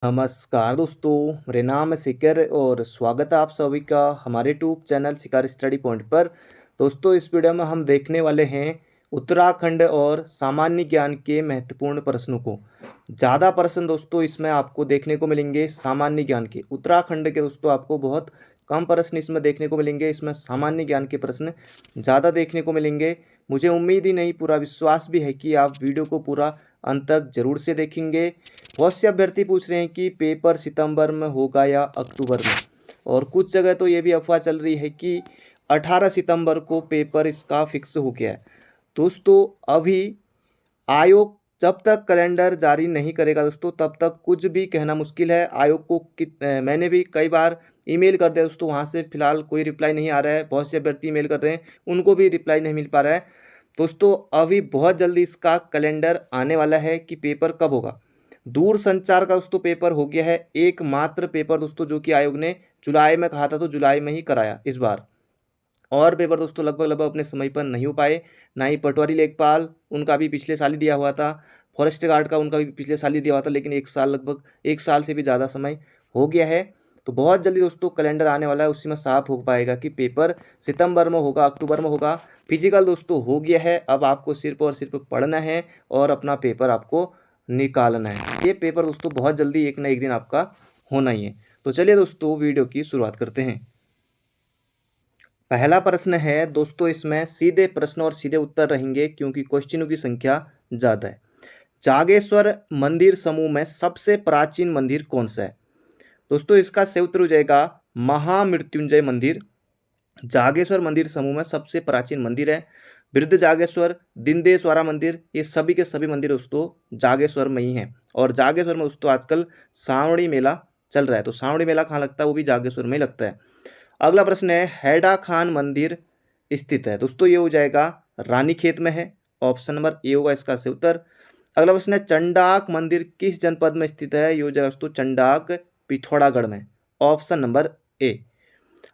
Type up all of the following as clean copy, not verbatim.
नमस्कार दोस्तों, मेरा नाम है शिखर और स्वागत है आप सभी का हमारे यूट्यूब चैनल शिखर स्टडी पॉइंट पर। दोस्तों, इस वीडियो में हम देखने वाले हैं उत्तराखंड और सामान्य ज्ञान के महत्वपूर्ण प्रश्नों को। ज़्यादा प्रश्न दोस्तों इसमें आपको देखने को मिलेंगे सामान्य ज्ञान के। उत्तराखंड के दोस्तों आपको बहुत कम प्रश्न इसमें देखने को मिलेंगे। इसमें सामान्य ज्ञान के प्रश्न ज़्यादा देखने को मिलेंगे। मुझे उम्मीद ही नहीं, पूरा विश्वास भी है कि आप वीडियो को पूरा अंत तक जरूर से देखेंगे। बहुत से अभ्यर्थी पूछ रहे हैं कि पेपर सितंबर में होगा या अक्टूबर में, और कुछ जगह तो ये भी अफवाह चल रही है कि 18 सितंबर को पेपर इसका फिक्स हो गया है। दोस्तों, अभी आयोग जब तक कैलेंडर जारी नहीं करेगा दोस्तों, तब तक कुछ भी कहना मुश्किल है। आयोग को मैंने भी कई बार ईमेल कर दिया दोस्तों, वहाँ से फिलहाल कोई रिप्लाई नहीं आ रहा है। बहुत से अभ्यर्थी ईमेल कर रहे हैं, उनको भी रिप्लाई नहीं मिल पा रहा है। दोस्तों, अभी बहुत जल्दी इसका कैलेंडर आने वाला है कि पेपर कब होगा। दूर संचार का दोस्तों पेपर हो गया है, एकमात्र पेपर दोस्तों जो कि आयोग ने जुलाई में कहा था, तो जुलाई में ही कराया इस बार। और पेपर दोस्तों लगभग लगभग अपने समय पर नहीं हो पाए। ना ही पटवारी लेखपाल, उनका भी पिछले साल ही दिया हुआ था। फॉरेस्ट गार्ड का उनका भी पिछले साल ही दिया हुआ था, लेकिन एक साल, लगभग एक साल से भी ज़्यादा समय हो गया है। तो बहुत जल्दी दोस्तों कैलेंडर आने वाला है, उसी में साफ हो पाएगा कि पेपर सितंबर में होगा, अक्टूबर में होगा। फिजिकल दोस्तों हो गया है, अब आपको सिर्फ और सिर्फ पढ़ना है और अपना पेपर आपको निकालना है। ये पेपर दोस्तों बहुत जल्दी एक ना एक दिन आपका होना ही है। तो चलिए दोस्तों वीडियो की शुरुआत करते हैं। पहला प्रश्न है दोस्तों, इसमें सीधे प्रश्न और सीधे उत्तर रहेंगे क्योंकि क्वेश्चनों की संख्या ज़्यादा है। जागेश्वर मंदिर समूह में सबसे प्राचीन मंदिर कौन सा है? दोस्तों, इसका सही उत्तर हो जाएगा महामृत्युंजय मंदिर। जागेश्वर मंदिर समूह में सबसे प्राचीन मंदिर है। वृद्ध जागेश्वर, दिंदेश्वरा मंदिर, ये सभी के सभी मंदिर दोस्तों जागेश्वर में ही हैं। और जागेश्वर में दोस्तों आजकल श्रावणी मेला चल रहा है, तो श्रावणी मेला कहाँ लगता है? वो भी जागेश्वर में ही लगता है। अगला प्रश्न है, हैडा खान मंदिर स्थित है? दोस्तों ये हो जाएगा रानीखेत में है। ऑप्शन नंबर ए होगा इसका सही उत्तर। अगला प्रश्न है, चंडाक मंदिर किस जनपद में स्थित है? ये हो जाएगा दोस्तों चंडाक पिथौरागढ़ में। Option number A.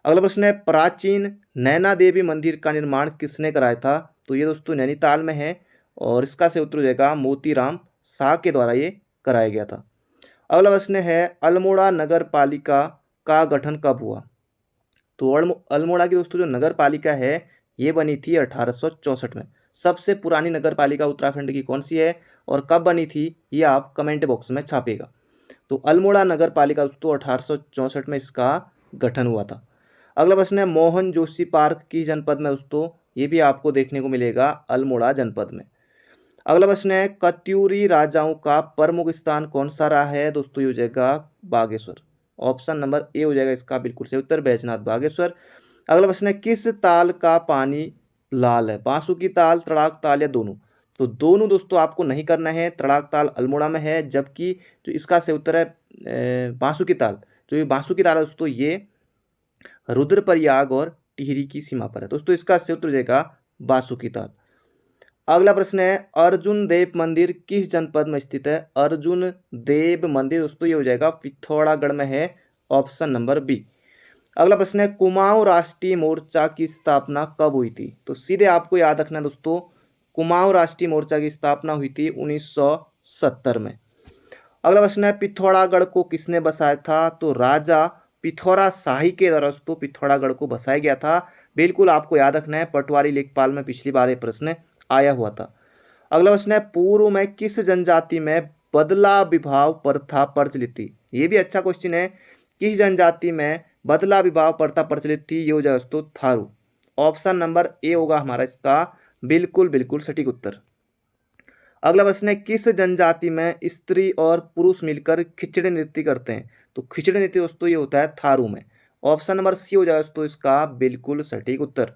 अगला प्रश्न है, प्राचीन नैना देवी मंदिर का निर्माण किसने कराया था? तो ये दोस्तों नैनीताल में है और इसका सही उत्तर हो जाएगा मोतीराम शाह के द्वारा ये कराया गया था। अगला प्रश्न है, अल्मोड़ा नगर पालिका का गठन कब हुआ? तो अल्मोड़ा की दोस्तों जो नगर पालिका है ये बनी थी 1864 में। सबसे पुरानी नगर पालिका उत्तराखंड की कौन सी है और कब बनी थी, ये आप कमेंट बॉक्स में छापेगा। तो अल्मोड़ा नगर पालिका दोस्तों 1864 में इसका गठन हुआ था। अगला प्रश्न है, मोहन जोशी पार्क किस जनपद में दोस्तों? ये भी आपको देखने को मिलेगा अल्मोड़ा जनपद में। अगला प्रश्न है, कत्यूरी राजाओं का प्रमुख स्थान कौन सा रहा है? दोस्तों ये हो जाएगा बागेश्वर। ऑप्शन नंबर ए हो जाएगा इसका बिल्कुल सही उत्तर, बैजनाथ बागेश्वर। अगला प्रश्न है, किस ताल का पानी लाल है? बांसुरी ताल, तड़ाक ताल या दोनों? तो दोनों दोस्तों आपको नहीं करना है। तड़ाक ताल अल्मोड़ा में है, जबकि जो इसका सही उत्तर है बांसुरी ताल। जो ये बांसुरी ताल है दोस्तों, ये रुद्रप्रयाग और टिहरी की सीमा पर है। दोस्तों इसका सही उत्तर हो जाएगा बांसुरी ताल। अगला प्रश्न है, अर्जुन देव मंदिर किस जनपद में स्थित है? अर्जुन देव मंदिर दोस्तों ये हो जाएगा पिथौरागढ़ में है। Option number B. अगला प्रश्न है, कुमाऊं राष्ट्रीय मोर्चा की स्थापना कब हुई थी? तो सीधे आपको याद रखना है दोस्तों, कुमाऊं राष्ट्रीय मोर्चा की स्थापना हुई थी 1970 में। अगला प्रश्न है, पिथौरागढ़ को किसने बसाया था? तो राजा पिथौरा शाही के द्वारा दोस्तों पिथौरागढ़ को बसाया गया था। बिल्कुल आपको याद रखना है, पटवारी लेखपाल में पिछली बार ये प्रश्न आया हुआ था। अगला प्रश्न है, पूर्व में किस जनजाति में बदला विवाह प्रथा प्रचलित थी? ये भी अच्छा क्वेश्चन है। किस जनजाति में बदला विवाह प्रथा प्रचलित थी? ये हो जाए दोस्तों थारू। ऑप्शन नंबर ए होगा हमारा इसका बिल्कुल बिल्कुल सटीक उत्तर। अगला प्रश्न है, किस जनजाति में स्त्री और पुरुष मिलकर खिचड़ी नृत्य करते हैं? तो खिचड़ी नृत्य दोस्तों ये होता है थारू में। ऑप्शन नंबर सी हो जाए दोस्तों इसका बिल्कुल सटीक उत्तर।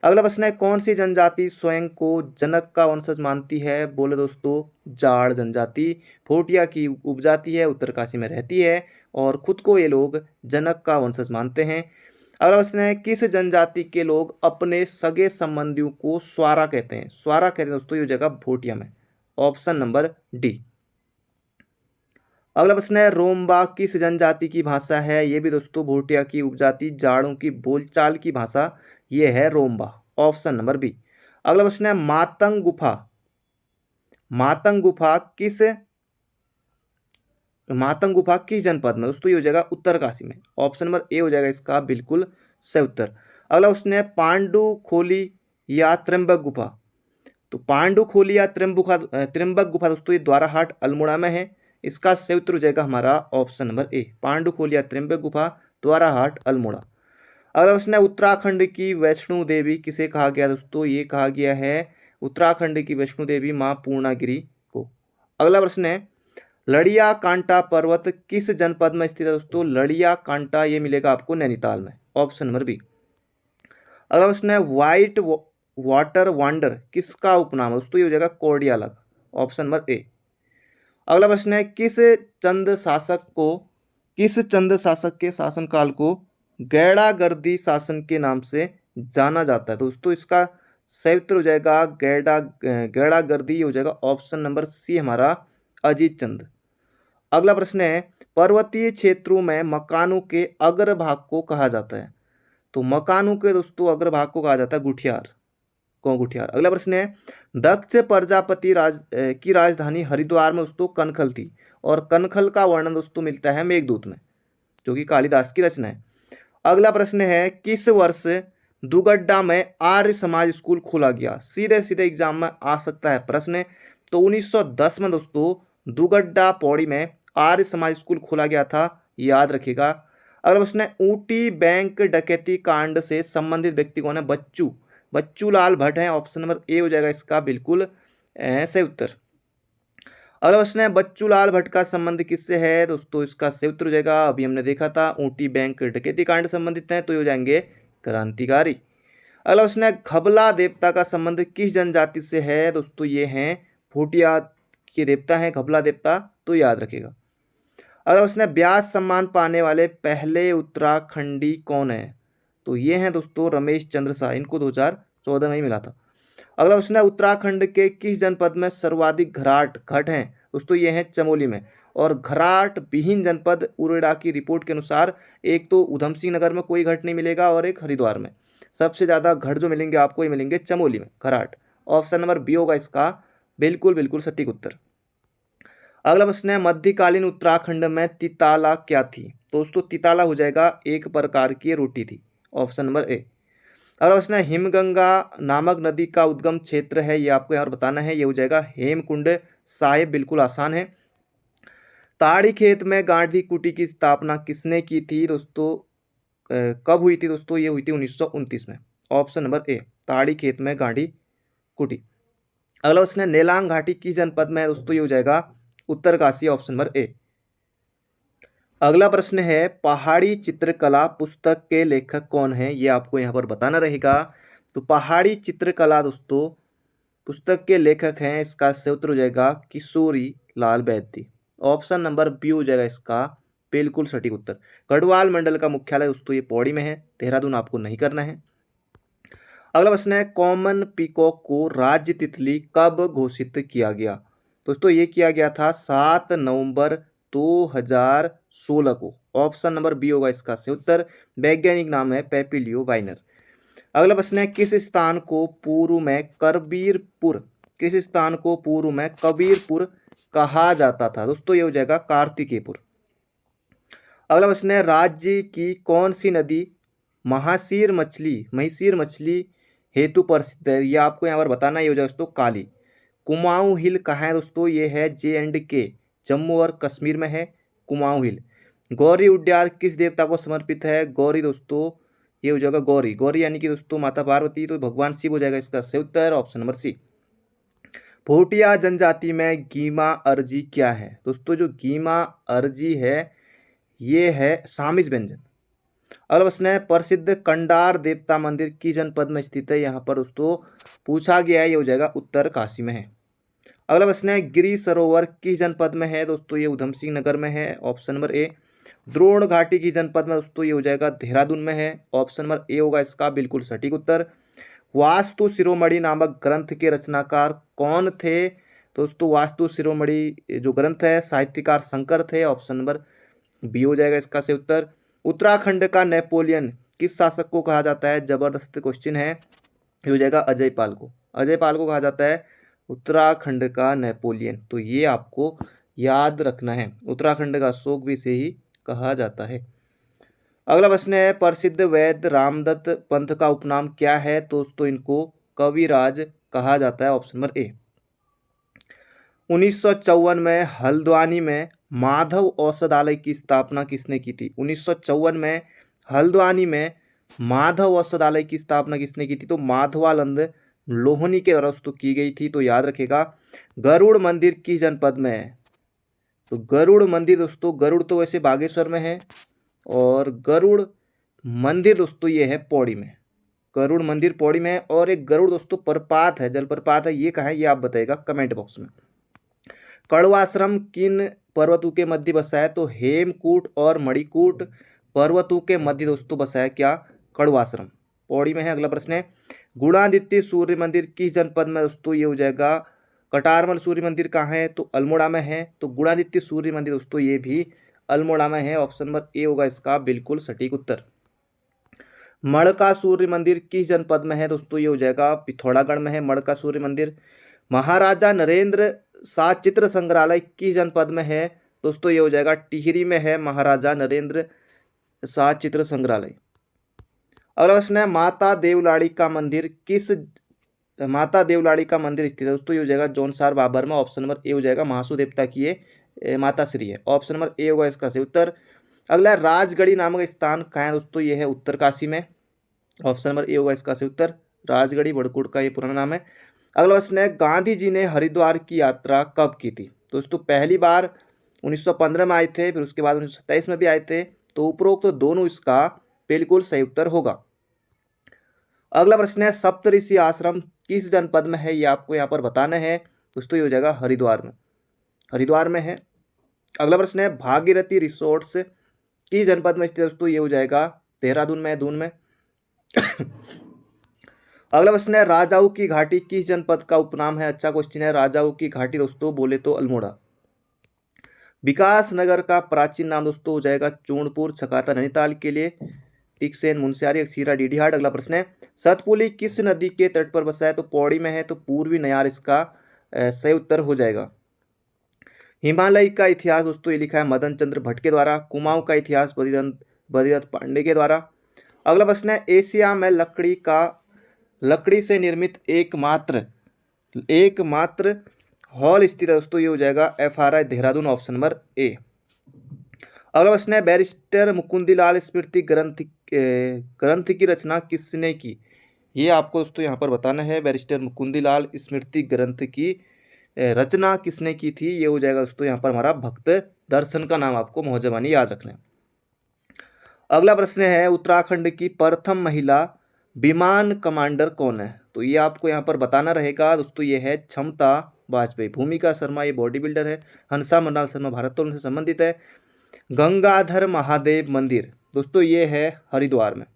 अगला प्रश्न है, कौन सी जनजाति स्वयं को जनक का वंशज मानती है? बोले दोस्तों जाड़ जनजाति। भोटिया की उपजाति है, उत्तरकाशी में रहती है और खुद को ये लोग जनक का वंशज मानते हैं। अगला प्रश्न है, किस जनजाति के लोग अपने सगे संबंधियों को स्वारा कहते हैं? स्वारा कहते हैं दोस्तों ये जगह भोटिया में। Option number D. अगला प्रश्न है, रोम्बा किस जनजाति की भाषा है? ये भी दोस्तों भोटिया की उपजाति जाड़ों की बोलचाल की भाषा ये है रोम्बा। Option number B. अगला प्रश्न है, मातंग गुफा किस मातंग गुफा किस जनपद में? दोस्तों ये हो जाएगा उत्तरकाशी में। ऑप्शन नंबर ए हो जाएगा इसका बिल्कुल सही उत्तर। अगला क्वेश्चन है पांडुखोली या त्र्यंबक गुफा। तो पांडुखोली या त्र्यंबक गुफा दोस्तों ये द्वाराहाट अल्मोड़ा में है। इसका सही उत्तर हो जाएगा हमारा ऑप्शन नंबर ए, पांडुखोली या त्र्यंबक गुफा द्वाराहाट अल्मोड़ा। अगला क्वेश्चन है उत्तराखंड की वैष्णो देवी किसे कहा गया? दोस्तों ये कहा गया है उत्तराखंड की वैष्णो देवी मां पूर्णागिरी को। अगला प्रश्न है लड़िया कांटा पर्वत किस जनपद में स्थित है? दोस्तों लड़िया कांटा ये मिलेगा आपको नैनीताल में। Option number B. अगला प्रश्न है व्हाइट वाटर वांडर किसका उपनाम है? दोस्तों ये हो जाएगा कोर्डियाला का। Option number A. अगला प्रश्न है किस चंद शासक के शासनकाल को गैड़ागर्दी शासन के नाम से जाना जाता है? दोस्तों इसका सही उत्तर हो जाएगा गैड़ागर्दी हो जाएगा ऑप्शन नंबर सी हमारा अजीत चंद। अगला प्रश्न है पर्वतीय क्षेत्रों में मकानों के अग्रभाग को कहा जाता है? तो मकानों के दोस्तों अग्रभाग को कहा जाता है गुठियार। कौन गुठियार? अगला प्रश्न है दक्ष प्रजापति की राजधानी हरिद्वार में दोस्तों कनखल थी और कनखल का वर्णन दोस्तों मिलता है मेघदूत में, जो कि कालिदास की रचना है। अगला प्रश्न है किस वर्ष दुगड्डा में आर्य समाज स्कूल खोला गया? सीधे सीधे एग्जाम में आ सकता है प्रश्न। तो 1910 में दोस्तों दुगड्डा पौड़ी में आर्य समाज स्कूल खोला गया था, याद रखिएगा। अगला प्रश्न है ऊटी बैंक डकैती कांड से संबंधित व्यक्ति कौन है? बच्चू लाल भट्ट है। ऑप्शन नंबर ए हो जाएगा इसका बिल्कुल सही उत्तर। अगला प्रश्न है बच्चू लाल भट्ट का संबंध किससे है? दोस्तों इसका सही उत्तर हो जाएगा, अभी हमने देखा था ऊटी बैंक डकैती कांड संबंधित है, तो ये हो जाएंगे क्रांतिकारी। अगला प्रश्न है घबला देवता का संबंध किस जनजाति से है? दोस्तों ये हैं भूटिया के देवता हैं घबला देवता, तो याद रखिएगा। अगला प्रश्न है ब्यास सम्मान पाने वाले पहले उत्तराखंडी कौन है? तो ये हैं दोस्तों रमेश चंद्र शाह, इनको 2014 में ही मिला था। अगला क्वेश्चन है उत्तराखंड के किस जनपद में सर्वाधिक घट हैं? दोस्तों ये हैं चमोली में। और घराट विहीन जनपद उरेडा की रिपोर्ट के अनुसार एक तो उधम सिंह नगर में कोई घट नहीं मिलेगा और एक हरिद्वार में। सबसे ज्यादा घट जो मिलेंगे आपको ये मिलेंगे चमोली में, घराट। ऑप्शन नंबर बी होगा इसका बिल्कुल सटीक उत्तर। अगला प्रश्न है मध्यकालीन उत्तराखंड में तिताला क्या थी? दोस्तों तिताला हो जाएगा एक प्रकार की रोटी थी। Option number A. अगला प्रश्न है हिमगंगा नामक नदी का उद्गम क्षेत्र है, ये आपको यहाँ बताना है, ये हो जाएगा हेमकुंड साहिब, बिल्कुल आसान है। ताड़ी खेत में गांधी कुटी की स्थापना किसने की थी? दोस्तों कब हुई थी? दोस्तों ये हुई थी 1929 में। ऑप्शन नंबर ए ताड़ी खेत में गांधी कुटी। अगला प्रश्न है नेलांग घाटी किस जनपद में है? दोस्तों ये हो जाएगा उत्तरकाशी। Option number A. अगला प्रश्न है पहाड़ी चित्रकला पुस्तक के लेखक कौन है? ये आपको यहाँ पर बताना रहेगा। तो पहाड़ी चित्रकला दोस्तों पुस्तक के लेखक हैं, इसका सही उत्तर हो जाएगा Kishori Lal बैद्य। Option number B हो जाएगा इसका बिल्कुल सटीक उत्तर। गढ़वाल मंडल का मुख्यालय दोस्तों ये पौड़ी में है, देहरादून आपको नहीं करना है। अगला प्रश्न है कॉमन पीकॉक को राज्य तितली कब घोषित किया गया? दोस्तों ये किया गया था 7 नवंबर 2016 को। ऑप्शन नंबर बी होगा इसका सही उत्तर। वैज्ञानिक नाम है पेपिलियो वाइनर। अगला प्रश्न है किस स्थान को पूर्व में कबीरपुर कहा जाता था? दोस्तों ये हो जाएगा कार्तिकेयपुर। अगला प्रश्न है राज्य की कौन सी नदी महिसीर मछली हेतु प्रसिद्ध है? ये आपको यहाँ पर बताना, ये हो जाएगा दोस्तों काली। कुमाऊं हिल कहाँ है? दोस्तों ये है J&K जम्मू और कश्मीर में है कुमाऊं हिल। गौरी उद्यान किस देवता को समर्पित है? गौरी दोस्तों ये हो जाएगा गौरी यानी कि दोस्तों माता पार्वती, तो भगवान शिव हो जाएगा इसका सही उत्तर। Option number C. भोटिया जनजाति में गीमा अर्जी क्या है? दोस्तों जो गीमा अर्जी है ये है सामिज व्यंजन। अगला प्रश्न है प्रसिद्ध कंडार देवता मंदिर किस जनपद में स्थित है? यहाँ पर दोस्तों पूछा गया है, ये हो जाएगा उत्तरकाशी में है। अगला प्रश्न है गिरी सरोवर किस जनपद में है? दोस्तों ये उधम सिंह नगर में है। Option number A. द्रोण घाटी की जनपद में दोस्तों ये हो जाएगा देहरादून में है। ऑप्शन नंबर ए होगा इसका बिल्कुल सटीक उत्तर। वास्तु शिरोमणि नामक ग्रंथ के रचनाकार कौन थे? दोस्तों वास्तु शिरोमणि जो ग्रंथ है साहित्यकार शंकर थे। ऑप्शन नंबर बी हो जाएगा इसका सही उत्तर। उत्तराखंड का नेपोलियन किस शासक को कहा जाता है? जबरदस्त क्वेश्चन है, ये हो जाएगा अजय पाल को कहा जाता है उत्तराखंड का नेपोलियन। तो ये आपको याद रखना है। उत्तराखंड का अशोक भी इसे ही कहा जाता है। अगला प्रश्न है, प्रसिद्ध वैद्य रामदत्त पंथ का उपनाम क्या है? दोस्तों इनको कविराज कहा जाता है, ऑप्शन नंबर ए। 1954 में हल्द्वानी में माधव औषधालय की स्थापना किसने की थी? 1954 में हल्द्वानी में माधव औषधालय की स्थापना किसने की थी? तो माधवानंद लोहनी के द्वारा तो की गई थी। तो याद रखेगा। गरुड़ मंदिर किस जनपद में है? तो गरुड़ मंदिर दोस्तों, गरुड़ तो वैसे बागेश्वर में है, और गरुड़ मंदिर दोस्तों ये है पौड़ी में। गरुड़ मंदिर पौड़ी में है। और एक गरुड़ दोस्तों प्रपात है, जलप्रपात है, ये कहाँ है ये आप बताइएगा कमेंट बॉक्स में। कड़वाश्रम किन पर्वतों के मध्य बसा है? तो हेमकूट और मणिकूट पर्वतों के मध्य दोस्तों बसा है क्या? कड़वाश्रम पौड़ी में है। अगला प्रश्न है, गुणादित्य सूर्य मंदिर किस जनपद में? दोस्तों ये हो जाएगा कटारमल सूर्य मंदिर कहाँ है? तो अल्मोड़ा में है। तो गुणादित्य सूर्य मंदिर दोस्तों ये भी अल्मोड़ा में है। ऑप्शन नंबर ए होगा इसका बिल्कुल सटीक उत्तर। मड़का सूर्य मंदिर किस जनपद में है? दोस्तों ये हो जाएगा पिथौरागढ़ में है मड़का सूर्य मंदिर। महाराजा नरेंद्र शाह चित्र संग्रहालय किस जनपद में है? दोस्तों ये हो जाएगा टिहरी में है महाराजा नरेंद्र शाह चित्र संग्रहालय। अगला प्रश्न है, माता देवलाड़ी का मंदिर स्थित है? दोस्तों ये हो जाएगा जौनसार बाबर में। ऑप्शन नंबर ए हो जाएगा। महासू देवता की ये माता श्री है। ऑप्शन नंबर ए होगा इसका सही उत्तर। अगला राजगढ़ी नामक स्थान कहाँ है? दोस्तों ये है उत्तरकाशी में। ऑप्शन नंबर ए होगा इसका सही उत्तर। राजगढ़ी बड़कोट का ये पुराना नाम है। अगला प्रश्न है, गांधी जी ने हरिद्वार की यात्रा कब की थी? दोस्तों पहली बार 1915 में आए थे, फिर उसके बाद 1927 में भी आए थे। तो उपरोक्त तो दोनों इसका बिल्कुल सही उत्तर होगा। अगला प्रश्न है, सप्तऋषि आश्रम किस जनपद में है? ये आपको यहाँ पर बताना है। दोस्तों ये हो जाएगा हरिद्वार में है। अगला प्रश्न है, भागीरथी रिसोर्ट्स किस जनपद में स्थित है? दोस्तों ये हो जाएगा देहरादून में, दून में। अगला प्रश्न है, राजाऊ की घाटी किस जनपद का उपनाम है? अच्छा क्वेश्चन है। राजाऊ की घाटी दोस्तों बोले तो अल्मोड़ा। विकास नगर का प्राचीन नाम दोस्तों हो जाएगा चूर्णपुर, छकाता नैनीताल के लिए, तिकसेन मुंशियारी, अक्सीरा डीडीहाट। अगला प्रश्न है, सतपुली किस नदी के तट पर बसा है? तो पौड़ी में है। तो पूर्वी नयार इसका सही उत्तर हो जाएगा। हिमालय का इतिहास दोस्तों ये लिखा है मदन चंद्र भट्ट के द्वारा। कुमाऊं का इतिहास बद्रीदत्त पांडे के द्वारा। अगला प्रश्न है, एशिया में लकड़ी से निर्मित एकमात्र हॉल स्थित है? दोस्तों ये हो जाएगा FRI Dehradun. Option number A. अगला प्रश्न है, बैरिस्टर मुकुंदीलाल स्मृति ग्रंथ की रचना किसने की? ये आपको दोस्तों यहाँ पर बताना है। बैरिस्टर मुकुंदीलाल स्मृति ग्रंथ की रचना किसने की थी? ये हो जाएगा दोस्तों यहाँ पर हमारा भक्त दर्शन का नाम आपको मौजबानी याद रखना है। अगला प्रश्न है, उत्तराखंड की प्रथम महिला विमान कमांडर कौन है? तो ये आपको यहाँ पर बताना रहेगा। दोस्तों ये है क्षमता वाजपेयी। भूमिका शर्मा ये बॉडी बिल्डर है। हंसा मृणाल शर्मा भारोत्तोलन से संबंधित है। गंगाधर महादेव मंदिर दोस्तों ये है हरिद्वार में।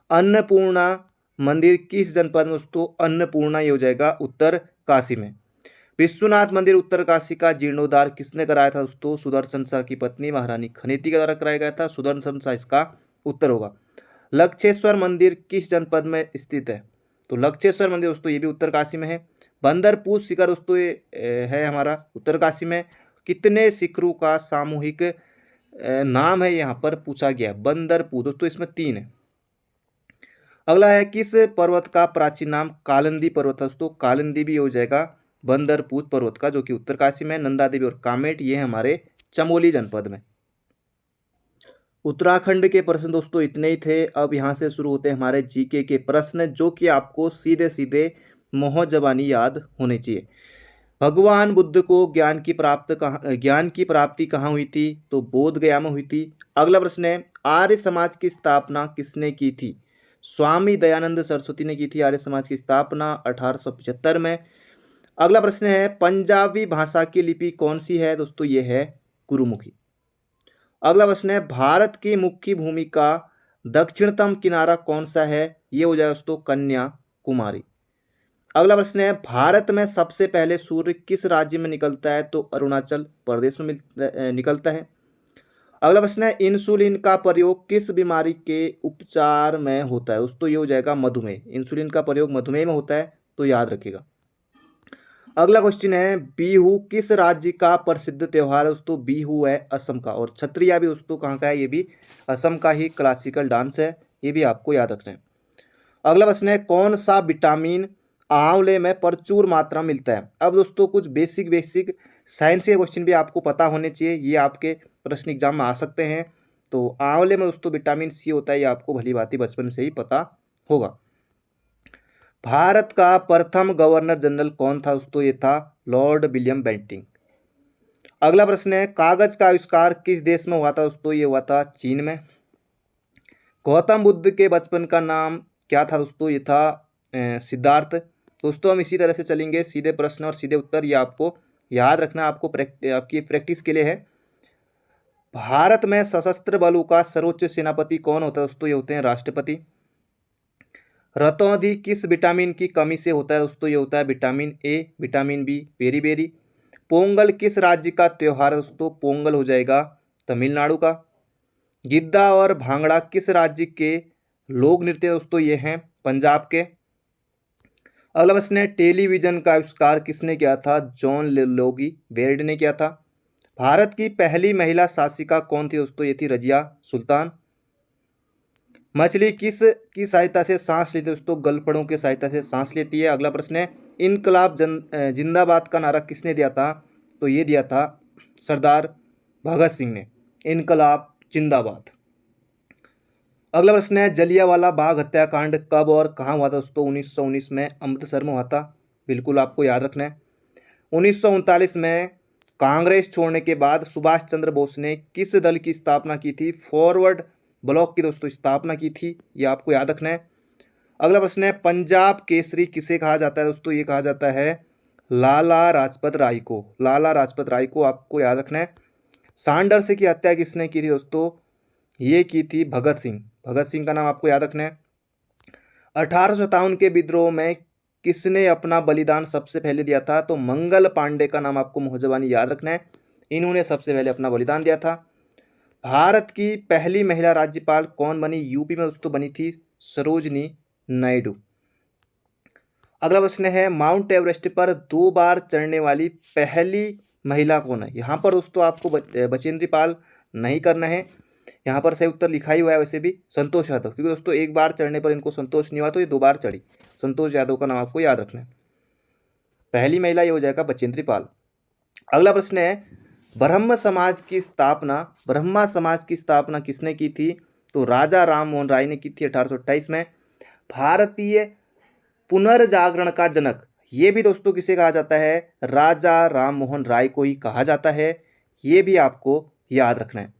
अन्नपूर्णा मंदिर किस जनपद में? दोस्तों अन्नपूर्णा ये हो जाएगा उत्तरकाशी में। विश्वनाथ मंदिर उत्तरकाशी का जीर्णोद्धार किसने कराया था? दोस्तों सुदर्शन शाह की पत्नी महारानी खनीति के द्वारा कराया गया था। सुदर्शन शाह इसका उत्तर होगा। लक्षेश्वर मंदिर किस जनपद में स्थित है? तो लक्षेश्वर मंदिर दोस्तों ये भी उत्तरकाशी में है। बंदरपूर शिखर दोस्तों ये है हमारा उत्तरकाशी में। कितने शिखरों का सामूहिक नाम है यहाँ पर पूछा गया? बंदरपूर दोस्तों इसमें 3 है। अगला है, किस पर्वत का प्राचीन नाम कालिंदी पर्वत है? दोस्तों कालिंदी भी हो जाएगा बंदरपूर पर्वत का, जो कि उत्तरकाशी में। नंदा देवी और कामेट ये हमारे चमोली जनपद में। उत्तराखंड के प्रश्न दोस्तों इतने ही थे। अब यहाँ से शुरू होते हैं हमारे जीके के प्रश्न, जो कि आपको सीधे सीधे मोह जबानी याद होने चाहिए। भगवान बुद्ध को ज्ञान की प्राप्ति कहाँ हुई थी? तो बोध गया में हुई थी। अगला प्रश्न है, आर्य समाज की स्थापना किसने की थी? स्वामी दयानंद सरस्वती ने की थी आर्य समाज की स्थापना 1875 में। अगला प्रश्न है, पंजाबी भाषा की लिपि कौन सी है? दोस्तों ये है गुरुमुखी। अगला प्रश्न है, भारत की मुख्य भूमि का दक्षिणतम किनारा कौन सा है? ये हो जाएगा दोस्तों कन्याकुमारी। अगला प्रश्न है, भारत में सबसे पहले सूर्य किस राज्य में निकलता है? तो अरुणाचल प्रदेश में निकलता है। अगला प्रश्न है, इंसुलिन का प्रयोग किस बीमारी के उपचार में होता है? दोस्तों ये हो जाएगा मधुमेह। इंसुलिन का प्रयोग मधुमेह में होता है, तो याद रखिएगा। अगला क्वेश्चन है, बिहू किस राज्य का प्रसिद्ध त्योहार है दोस्तों? बिहू है असम का, और छत्रिया भी दोस्तों कहाँ का है? ये भी असम का ही क्लासिकल डांस है, ये भी आपको याद रखना है। अगला प्रश्न है, कौन सा विटामिन आंवले में प्रचुर मात्रा में मिलता है? अब दोस्तों कुछ बेसिक बेसिक साइंस के क्वेश्चन भी आपको पता होने चाहिए, ये आपके प्रश्न एग्जाम में आ सकते हैं। तो आंवले में दोस्तों विटामिन सी होता है, ये आपको भली भांति बचपन से ही पता होगा। भारत का प्रथम गवर्नर जनरल कौन था दोस्तों? ये था लॉर्ड विलियम बेंटिंग। अगला प्रश्न है, कागज का आविष्कार किस देश में हुआ था दोस्तों? ये हुआ था चीन में। गौतम बुद्ध के बचपन का नाम क्या था दोस्तों? ये था सिद्धार्थ। दोस्तों हम इसी तरह से चलेंगे, सीधे प्रश्न और सीधे उत्तर, ये आपको याद रखना, आपको आपकी प्रैक्टिस के लिए है। भारत में सशस्त्र बलों का सर्वोच्च सेनापति कौन होता है दोस्तों? ये होते हैं राष्ट्रपति। रतौंधी किस विटामिन की कमी से होता है दोस्तों? ये होता है vitamin A, vitamin B, beriberi. Pongal किस राज्य का त्योहार है दोस्तों? पोंगल हो जाएगा तमिलनाडु का। गिद्दा और भांगड़ा किस राज्य के लोक नृत्य दोस्तों? ये हैं पंजाब के। अगला प्रश्न है, टेलीविजन का आविष्कार किसने किया था? जॉन लोगी बेर्ड ने किया था। भारत की पहली महिला शासिका कौन थी दोस्तों? ये थी रजिया सुल्तान। मछली किस की सहायता से सांस लेती है दोस्तों? गलफड़ों की सहायता से सांस लेती है। अगला प्रश्न है, इनकलाब जिंदाबाद का नारा किसने दिया था? तो ये दिया था सरदार भगत सिंह ने, इनकलाब जिंदाबाद। अगला प्रश्न है, जलियांवाला बाग हत्याकांड कब और कहाँ हुआ था दोस्तों? 1919 में अमृतसर में हुआ था, बिल्कुल आपको याद रखना है। 1939 में कांग्रेस छोड़ने के बाद सुभाष चंद्र बोस ने किस दल की स्थापना की थी? फॉरवर्ड ब्लॉक की दोस्तों स्थापना की थी, ये आपको याद रखना है। अगला प्रश्न है, पंजाब केसरी किसे कहा जाता है दोस्तों? ये कहा जाता है लाला लाजपत राय को, लाला लाजपत राय को आपको याद रखना है। सांडर्स की हत्या किसने की थी दोस्तों? ये की थी भगत सिंह, भगत सिंह का नाम आपको याद रखना है। 1857 के विद्रोह में किसने अपना बलिदान सबसे पहले दिया था? तो मंगल पांडे का नाम आपको मुहजबानी याद रखना है, इन्होंने सबसे पहले अपना बलिदान दिया था। भारत की पहली महिला राज्यपाल कौन बनी? यूपी में दोस्तों बनी थी सरोजनी नायडू। अगला प्रश्न है, माउंट एवरेस्ट पर 2 बार चढ़ने वाली पहली महिला कौन है? यहाँ पर दोस्तों आपको बचेंद्री पाल नहीं करना है, यहाँ पर सही उत्तर लिखा ही हुआ है वैसे भी, संतोष यादव, क्योंकि दोस्तों एक बार चढ़ने पर इनको संतोष नहीं हुआ तो ये 2 बार चढ़ी। संतोष यादव का नाम आपको याद रखना है, पहली महिला ये हो जाएगा बचेंद्री पाल। अगला प्रश्न है, ब्रह्मा समाज की स्थापना किसने की थी? तो राजा राम मोहन राय ने की थी 1828 में। भारतीय पुनर्जागरण का जनक ये भी दोस्तों किसे कहा जाता है? राजा राम मोहन राय को ही कहा जाता है, ये भी आपको याद रखना है।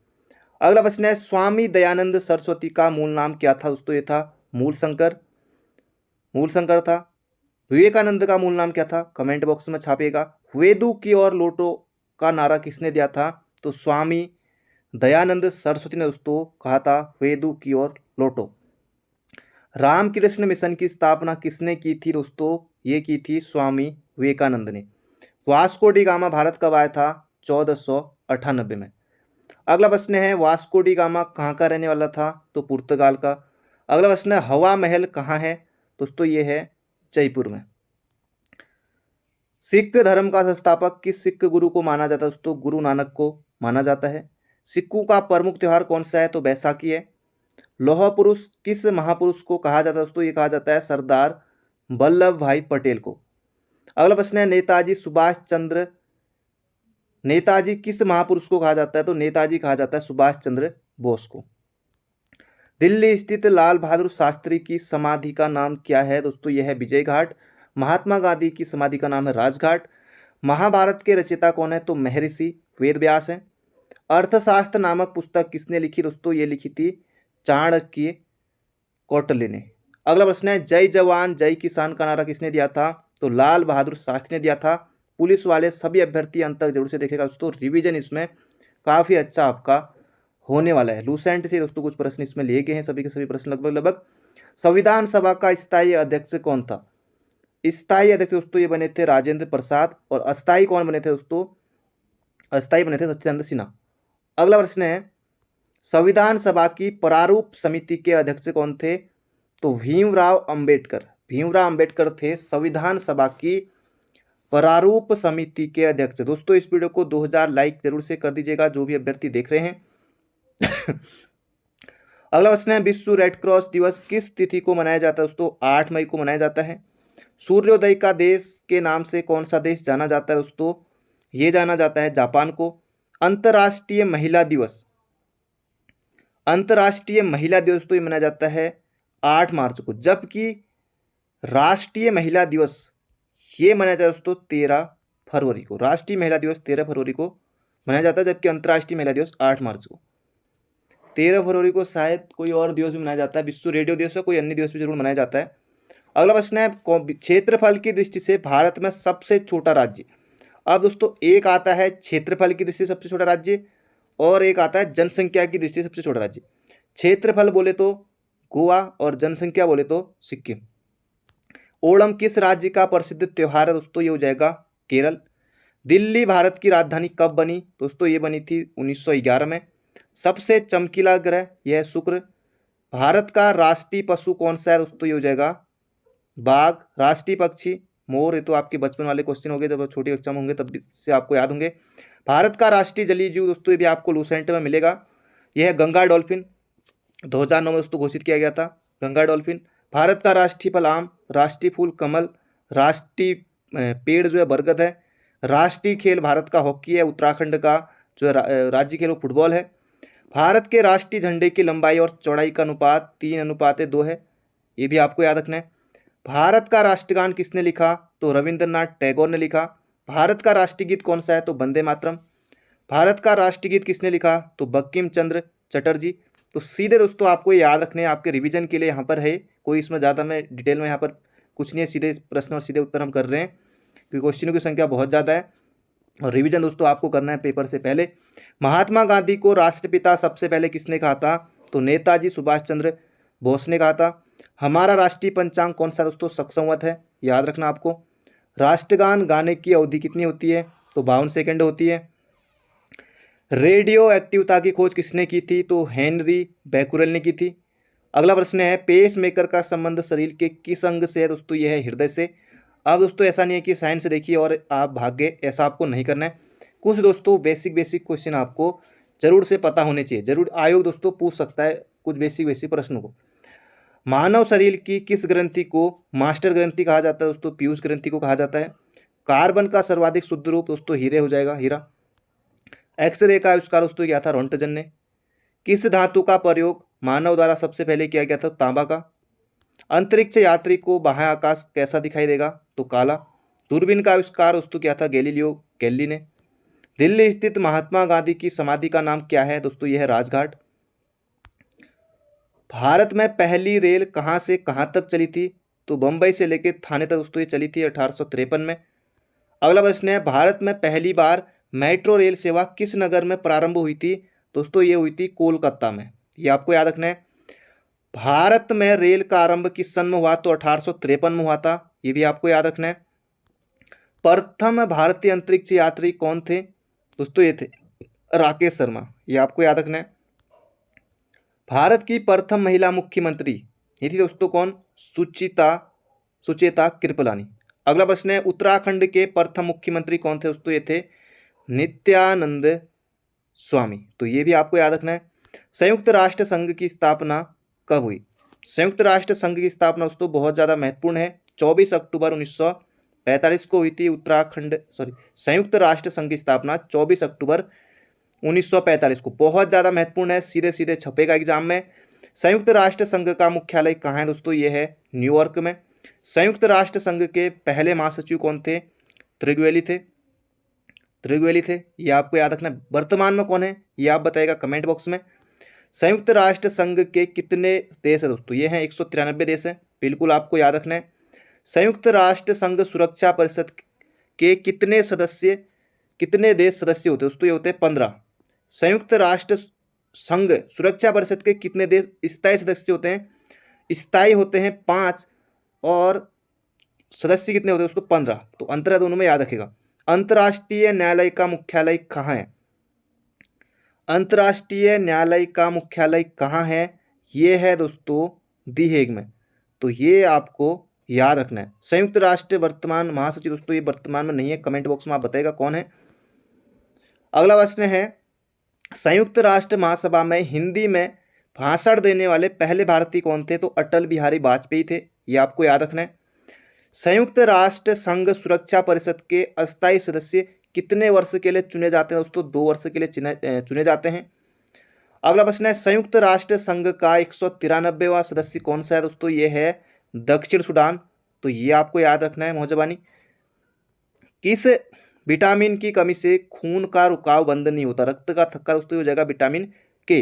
अगला प्रश्न है, स्वामी दयानंद सरस्वती का मूल नाम क्या था दोस्तों? ये था मूलशंकर था। विवेकानंद का मूल नाम क्या था? कमेंट बॉक्स में छापिएगा। वेदू की और लोटो का नारा किसने दिया था? तो स्वामी दयानंद सरस्वती ने दोस्तों कहा था वेदू की और लोटो। रामकृष्ण मिशन की स्थापना किसने की थी दोस्तों? ये की थी स्वामी विवेकानंद ने। वास्को डी गामा भारत कब आया था? 1498 में। अगला प्रश्न है, वास्को डी गामा कहाँ का रहने वाला था? तो पुर्तगाल का। अगला प्रश्न है, हवा महल कहाँ है? दोस्तों ये है जयपुर में। सिख धर्म का संस्थापक किस सिख गुरु को माना जाता है दोस्तों? गुरु नानक को माना जाता है। सिखों का प्रमुख त्योहार कौन सा है? तो बैसाखी है। लौह पुरुष किस महापुरुष को कहा जाता है दोस्तों? ये कहा जाता है सरदार वल्लभ भाई पटेल को। अगला प्रश्न है, नेताजी किस महापुरुष को कहा जाता है? तो नेताजी कहा जाता है सुभाष चंद्र बोस को। दिल्ली स्थित लाल बहादुर शास्त्री की समाधि का नाम क्या है दोस्तों? यह है विजय घाट। महात्मा गांधी की समाधि का नाम है राजघाट। महाभारत के रचयिता कौन है? तो महर्षि वेद व्यास है। अर्थशास्त्र नामक पुस्तक किसने लिखी दोस्तों? ये लिखी थी चाणक्य कौटिल्य ने। अगला प्रश्न है, जय जवान जय किसान का नारा किसने दिया था? तो लाल बहादुर शास्त्री ने दिया था। पुलिस वाले सभी अभ्यर्थी अंत तक जरूर से देखेगा दोस्तों, रिवीजन इसमें काफी अच्छा आपका होने वाला है। लूसेंट से दोस्तों कुछ प्रश्न इसमें लिए गए हैं, सभी के सभी प्रश्न लगभग। संविधान सभा का स्थायी अध्यक्ष कौन था? स्थायी अध्यक्ष दोस्तों ये बने थे राजेंद्र प्रसाद, और अस्थायी कौन बने थे दोस्तों? अस्थायी बने थे सच्चिदानंद सिन्हा। अगला प्रश्न है, संविधान सभा की प्रारूप समिति के अध्यक्ष कौन थे? तो भीमराव अंबेडकर थे संविधान सभा की प्रारूप समिति के अध्यक्ष। दोस्तों इस वीडियो को 2000 लाइक जरूर से कर दीजिएगा जो भी अभ्यर्थी देख रहे हैं। अगला प्रश्न है, विश्व रेड क्रॉस दिवस किस तिथि को मनाया जाता है दोस्तों? 8 मई को मनाया जाता है। सूर्योदय का देश के नाम से कौन सा देश जाना जाता है दोस्तों? ये जाना जाता है जापान को। अंतर्राष्ट्रीय महिला दिवस, अंतर्राष्ट्रीय महिला दिवस तो ये मनाया जाता है 8 मार्च को, जबकि राष्ट्रीय महिला दिवस ये मनाया जाता है दोस्तों 13 फरवरी को। राष्ट्रीय महिला दिवस 13 फरवरी को मनाया जाता है, जबकि अंतर्राष्ट्रीय महिला दिवस 8 मार्च को। 13 फरवरी को शायद कोई और दिवस भी मनाया जाता है, विश्व रेडियो दिवस या कोई अन्य दिवस भी जरूर मनाया जाता है। अगला प्रश्न है, क्षेत्रफल की दृष्टि से भारत में सबसे छोटा राज्य। अब दोस्तों एक आता है क्षेत्रफल की दृष्टि से सबसे छोटा राज्य और एक आता है जनसंख्या की दृष्टि से सबसे छोटा राज्य। क्षेत्रफल बोले तो गोवा और जनसंख्या बोले तो सिक्किम। ओणम किस राज्य का प्रसिद्ध त्योहार है दोस्तों? ये हो जाएगा केरल। दिल्ली भारत की राजधानी कब बनी दोस्तों? ये बनी थी 1911 में। सबसे चमकीला ग्रह यह शुक्र। भारत का राष्ट्रीय पशु कौन सा है दोस्तों? ये हो जाएगा बाघ। राष्ट्रीय पक्षी मोर। ये तो आपके बचपन वाले क्वेश्चन होंगे, जब आप छोटी कक्षा में होंगे तब से आपको याद होंगे। भारत का राष्ट्रीय जलीय जीव दोस्तों ये भी आपको लूसेंट में मिलेगा, यह है गंगा डॉल्फिन। 2009 में दोस्तों घोषित किया गया था गंगा डॉल्फिन। भारत का राष्ट्रीय फल आम, राष्ट्रीय फूल कमल, राष्ट्रीय पेड़ जो है बरगद है। राष्ट्रीय खेल भारत का हॉकी है। उत्तराखंड का जो राज्य खेल वो फुटबॉल है। भारत के राष्ट्रीय झंडे की लंबाई और चौड़ाई का अनुपात 3:2 है, ये भी आपको याद रखना है। भारत का राष्ट्रगान किसने लिखा? तो रविंद्रनाथ टैगोर ने लिखा। भारत का राष्ट्रीय गीत कौन सा है? तो वंदे मातरम। भारत का राष्ट्रीय गीत किसने लिखा? तो बंकिम चंद्र चटर्जी। तो सीधे दोस्तों आपको ये याद रखने हैं, आपके रिवीजन के लिए यहाँ पर है, कोई इसमें ज़्यादा मैं डिटेल में यहाँ पर कुछ नहीं है, सीधे प्रश्न और सीधे उत्तर हम कर रहे हैं क्योंकि क्वेश्चनों की संख्या बहुत ज़्यादा है और रिवीजन दोस्तों आपको करना है पेपर से पहले। महात्मा गांधी को राष्ट्रपिता सबसे पहले किसने कहा था? तो नेताजी सुभाष चंद्र बोस ने कहा था। हमारा राष्ट्रीय पंचांग कौन सा दोस्तों? सक्संवत है, याद रखना आपको। राष्ट्रगान गाने की अवधि कितनी होती है? तो 52 सेकंड होती है। रेडियो एक्टिवता की खोज किसने की थी? तो हेनरी बैकुरेल ने की थी। अगला प्रश्न है, पेस मेकर का संबंध शरीर के किस अंग से है दोस्तों? यह है हृदय से। अब दोस्तों ऐसा नहीं है कि साइंस से देखिए और आप भाग गए, ऐसा आपको नहीं करना है। कुछ दोस्तों बेसिक क्वेश्चन आपको जरूर से पता होने चाहिए, जरूर आयोग दोस्तों पूछ सकता है कुछ बेसिक प्रश्नों को। मानव शरीर की किस ग्रंथि को मास्टर ग्रंथि कहा जाता है दोस्तों? पीयूष ग्रंथि को कहा जाता है। कार्बन का सर्वाधिक शुद्ध रूप दोस्तों हीरे हो जाएगा, हीरा। एक्सरे का आविष्कार दोस्तों किया था रोंटजन ने। किस धातु का प्रयोग मानव द्वारा सबसे पहले किया गया था? तांबा का। अंतरिक्ष यात्री को बाह्य आकाश कैसा दिखाई देगा? तो काला। दूरबीन का आविष्कार दोस्तों किया था गैलीलियो गैलीली ने। दिल्ली स्थित महात्मा गांधी की समाधि का नाम क्या है दोस्तों? यह है राजघाट। भारत में पहली रेल कहां से कहां तक चली थी? तो बंबई से लेकर थाने तक दोस्तों ये चली थी 1853 में। अगला प्रश्न है, भारत में पहली बार मेट्रो रेल सेवा किस नगर में प्रारंभ हुई थी? दोस्तों ये हुई थी कोलकाता में, ये आपको याद रखना है। भारत में रेल का आरंभ किस सन में हुआ? तो 1853 में हुआ था, ये भी आपको याद रखना है। प्रथम भारतीय अंतरिक्ष यात्री कौन थे? दोस्तों ये थे राकेश शर्मा, ये आपको याद रखना है। भारत की प्रथम महिला मुख्यमंत्री ये थी दोस्तों कौन? सुचेता कृपलानी। अगला प्रश्न है, उत्तराखंड के प्रथम मुख्यमंत्री कौन थे दोस्तों? ये थे नित्यानंद स्वामी, तो ये भी आपको याद रखना है। संयुक्त राष्ट्र संघ की स्थापना कब हुई? संयुक्त राष्ट्र संघ की स्थापना दोस्तों बहुत ज़्यादा महत्वपूर्ण है, 24 अक्टूबर 1945 को हुई थी। संयुक्त राष्ट्र संघ की स्थापना 24 अक्टूबर 1945 को, बहुत ज़्यादा महत्वपूर्ण है, सीधे सीधे छपेगा एग्जाम में। संयुक्त राष्ट्र संघ का मुख्यालय कहाँ है दोस्तों? ये है न्यूयॉर्क में। संयुक्त राष्ट्र संघ के पहले महासचिव कौन थे? त्रिगवेली थे, ये आपको याद रखना है। वर्तमान में कौन है ये आप बताइएगा कमेंट बॉक्स में। संयुक्त राष्ट्र संघ के कितने देश है दोस्तों? ये हैं 193 देश हैं, बिल्कुल आपको याद रखना है। संयुक्त राष्ट्र संघ सुरक्षा परिषद के कितने देश सदस्य होते हैं दोस्तों? ये होते हैं 15। संयुक्त राष्ट्र संघ सुरक्षा परिषद के कितने देश स्थायी सदस्य होते हैं? स्थायी होते हैं 5 और सदस्य कितने होते हैं दोस्तों? 15। तो अंतर दोनों में याद रखेगा। अंतर्राष्ट्रीय न्यायालय का मुख्यालय कहाँ है? अंतर्राष्ट्रीय न्यायालय का मुख्यालय कहाँ है? ये है दोस्तों दी हेग में, तो ये आपको याद रखना है। संयुक्त राष्ट्र वर्तमान महासचिव दोस्तों ये वर्तमान में नहीं है, कमेंट बॉक्स में आप बताएगा कौन है। अगला प्रश्न है, संयुक्त राष्ट्र महासभा में हिंदी में भाषण देने वाले पहले भारतीय कौन थे? तो अटल बिहारी वाजपेयी थे, ये आपको याद रखना है। संयुक्त राष्ट्र संघ सुरक्षा परिषद के अस्थायी सदस्य कितने वर्ष के लिए चुने जाते हैं दोस्तों? 2 वर्ष के लिए चुने जाते हैं। अगला प्रश्न है, संयुक्त राष्ट्र संघ का 193वां सदस्य कौन सा है दोस्तों? ये है दक्षिण सूडान, तो ये आपको याद रखना है मौजबानी। किस विटामिन की कमी से खून का रुकाव बंद नहीं होता? रक्त का थक्का दोस्तों हो जाएगा विटामिन के।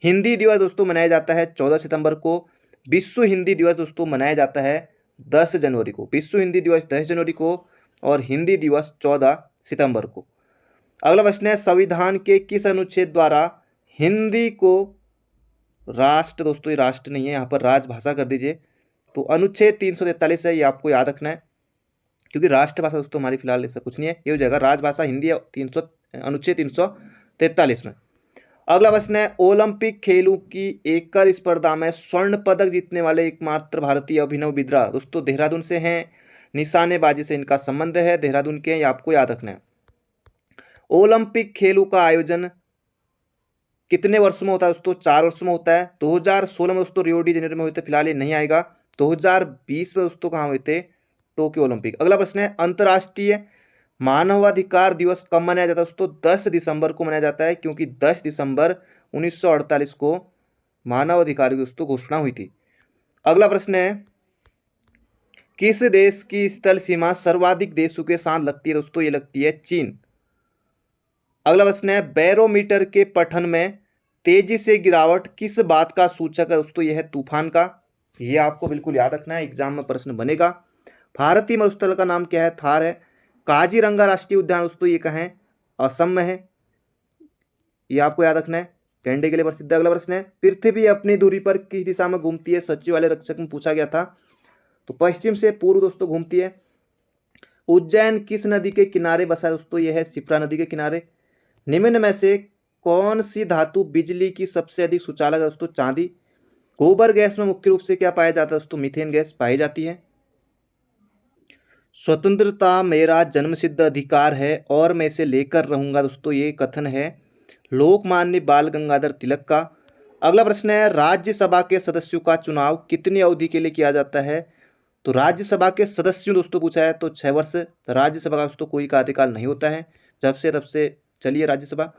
हिंदी दिवस दोस्तों मनाया जाता है 14 सितंबर को। विश्व हिंदी दिवस दोस्तों मनाया जाता है 10 जनवरी को। विश्व हिंदी दिवस 10 जनवरी को और हिंदी दिवस 14 सितंबर को। अगला प्रश्न है, संविधान के किस अनुच्छेद द्वारा हिंदी को राष्ट्र, दोस्तों ये राष्ट्र नहीं है, यहाँ पर राजभाषा कर दीजिए, तो अनुच्छेद 343 है, ये आपको याद रखना है, क्योंकि राष्ट्रभाषा दोस्तों हमारी फिलहाल ऐसा कुछ नहीं है, ये हो जाएगा राजभाषा हिंदी है अनुच्छेद 343 में। अगला प्रश्न है, ओलंपिक खेलों की एकल स्पर्धा में स्वर्ण पदक जीतने वाले एकमात्र भारतीय अभिनव बिंद्रा दोस्तों देहरादून से हैं, निशानेबाजी से इनका संबंध है, देहरादून के, ये आपको याद रखना है। ओलंपिक खेलों का आयोजन कितने वर्षों में होता है दोस्तों? 4 वर्षों में होता है। 2016 में दोस्तों रियो डी जेनेरो में हुए थे, फिलहाल ये नहीं आएगा। 2020 में दोस्तों कहाँ हुए थे? Tokyo Olympic. अगला प्रश्न है, अंतर्राष्ट्रीय मानवाधिकार दिवस कब मनाया जाता है दोस्तों? 10 दिसंबर को मनाया जाता है, क्योंकि 10 दिसंबर 1948 को मानवाधिकार की दोस्तों घोषणा हुई थी। अगला प्रश्न है, किस देश की स्थल सीमा सर्वाधिक देशों के साथ लगती है दोस्तों? ये लगती है चीन। अगला प्रश्न है, बैरोमीटर के पठन में तेजी से गिरावट किस बात का सूचक है दोस्तों? यह है तूफान का, यह आपको बिल्कुल याद रखना है, एग्जाम में प्रश्न बनेगा। भारतीय मरुस्थल का नाम क्या है? थार है। काजीरंगा राष्ट्रीय उद्यान दोस्तों ये कहाँ है? असम में है, ये आपको याद रखना है, गेंडे के लिए प्रसिद्ध। अगला प्रश्न है, पृथ्वी अपनी दूरी पर किस दिशा में घूमती है? सचिव वाले रक्षक में पूछा गया था, तो पश्चिम से पूर्व दोस्तों घूमती है। उज्जैन किस नदी के किनारे बसा है दोस्तों? यह है शिप्रा नदी के किनारे। निम्न में से कौन सी धातु बिजली की सबसे अधिक सुचालक है दोस्तों? चांदी। गोबर गैस में मुख्य रूप से क्या पाया जाता है दोस्तों? मीथेन गैस पाई जाती है। स्वतंत्रता मेरा जन्मसिद्ध अधिकार है और मैं इसे लेकर रहूंगा दोस्तों, ये कथन है लोकमान्य बाल गंगाधर तिलक का। अगला प्रश्न है, राज्यसभा के सदस्यों का चुनाव कितनी अवधि के लिए किया जाता है? तो राज्यसभा के सदस्यों दोस्तों पूछा है तो 6 वर्ष। राज्यसभा का दोस्तों कोई कार्यकाल नहीं होता है, जब से तब से चलिए राज्यसभा।